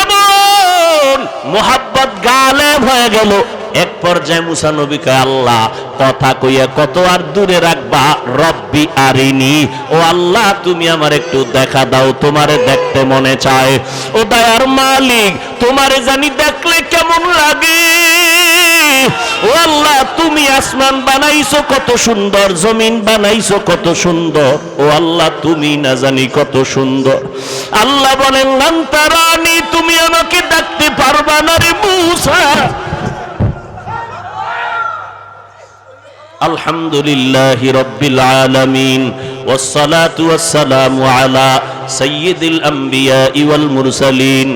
এমন মোহাব্বত গালেব হয়ে গেল, এক পর্যায়ে মূসা নবী কয়, আল্লাহ, কথা কইয়া কত আর দূরে রাখবা, রব্বি আরিনি, ও আল্লাহ তুমি আমার একটু দেখা দাও, তোমারে দেখতে মনে চায়। ও দয়ার মালিক, তোমারে জানি দেখলে কেমন লাগে। ও আল্লাহ, তুমি আসমান বানাইছো কত সুন্দর, জমিন বানাইছো কত সুন্দর, ও আল্লাহ তুমি না জানি কত সুন্দর। আল্লাহ বলেন, লান তারানি, তুমি আমাকে দেখতে পারবা না রে মূসা। আলহামদুলিল্লাহি রাব্বিল আলামিন, ওয়াসসালাতু ওয়াসসালামু আলা সাইয়্যিদিল আমবিয়া ওয়াল মুরসালিন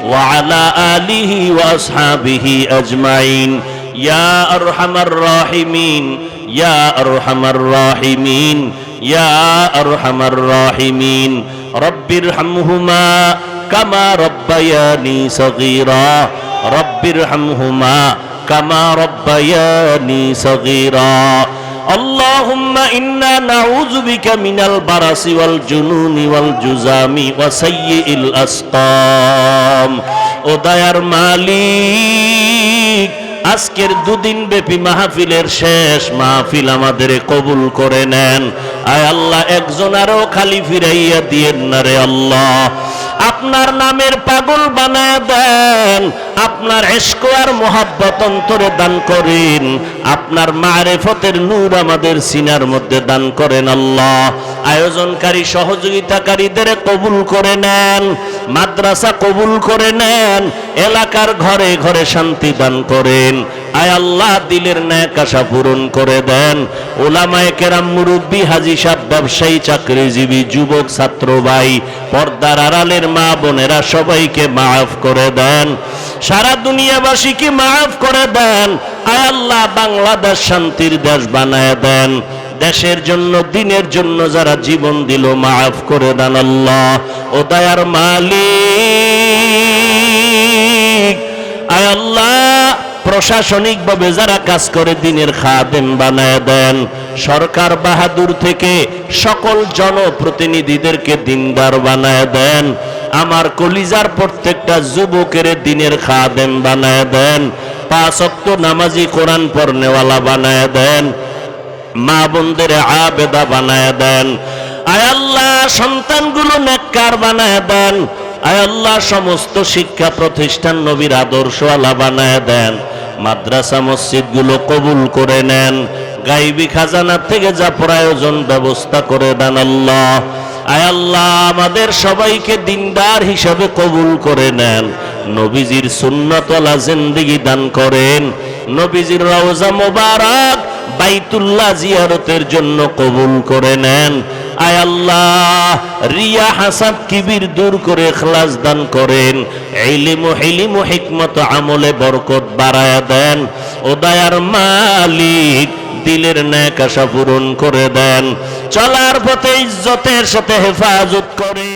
ওয়া আলা আলিহি ওয়া আসহাবিহি আজমাইন। ইয়া আরহামার রাহিমিন, ইয়া আরহামার রাহিমিন, ইয়া আরহামার রাহিমিন রব্বিরহামহুমা কামা রব্বায়ানি সগীরা রব্বিরহামহুমা কামা রব্বায়ানি সগীরা আল্লাহুম্মা ইন্না নাউযু বিকা মিনাল বারাসি ওয়াল জুনুনি ওয়াল জুজামি ওয়া সাইয়্যিল আসকাম। ও দয়ার মালিক, আজকের দুদিন ব্যাপী মাহফিলের শেষ মাহফিল আমাদের কবুল করে নেন। আয় আল্লাহ, একজন আরো খালি ফিরাইয়া দিয়েন না রে আল্লাহ। আপনার নামের পাগল বানায় দেন, আপনার ইশক আর মোহাব্বত অন্তরে দান করেন, আপনার মারিফতের নূর আমাদের সিনার মধ্যে দান করেন আল্লাহ। আয়োজনকারী সহযোগিতাকারীদের কবুল করে নেন, মাদ্রাসা কবুল করে নেন, এলাকার ঘরে ঘরে শান্তি দান করেন। আয় আল্লাহ, দিলের ন্যাক আশা পূরণ করে দেন। ওলামায়ে কেরাম, মুরব্বী, হাজী সাহেব, ব্যবসায়ী, চাকরিজীবী, যুবক, ছাত্র ভাই, পর্দার আড়ালের মা বোনেরা সবাইকে মাফ করে দেন। সারা দুনিয়াবাসীকে মাফ করে দেন। আয় আল্লাহ, বাংলাদেশ শান্তির দেশ বানায় দেন। দেশের জন্য, দিনের জন্য যারা জীবন দিল মাফ করে দেন আল্লাহ। ও দয়ার মালিক, আয় আল্লাহ, প্রশাসনিকভাবে যারা কাজ করে দিনের খাদেম বানায় দেন। সরকার বাহাদুর থেকে সকল জনপ্রতিনিধিদেরকে দিনদার বানায় দেন। আমার কলিজার প্রত্যেকটা যুবকের দিনের খাদেম বানায় দেন। 5 ওয়াক্ত নামাজি, কোরআন পড়নেওয়ালা বানায় দেন। মা বোনদের আবেদা বানায় দেন। আয় আল্লাহ, সন্তানগুলো নেককার বানায় দেন। আয় আল্লাহ, সমস্ত শিক্ষা প্রতিষ্ঠান নবীর আদর্শওয়ালা বানায় দেন। মাদ্রাসা মসজিদগুলো কবুল করে নেন। গাইবী খাজানার থেকে যা প্রয়োজন ব্যবস্থা করে দেন আল্লাহ। আয় আল্লাহ, আমাদের সবাইকে দিনদার হিসাবে কবুল করে নেন। নবীজির সুন্নতওয়ালা জিন্দেগি দান করেন। নবীজির রওজা মোবারক বাইতুল্লাহ জিয়ারতের জন্য কবুল করে নেন। আয় আল্লাহ, রিয়া, হাসাদ, কিবির দূর করে ইখলাস দান করেন। ইলম, হিলম, হিকমত, আমলে বরকত বাড়ায়া দেন। ও দয়ার মালিক, দিলের ন্যাক আশা পূরণ করে দেন। চলার পথে ইজ্জতের সাথে হেফাজত করে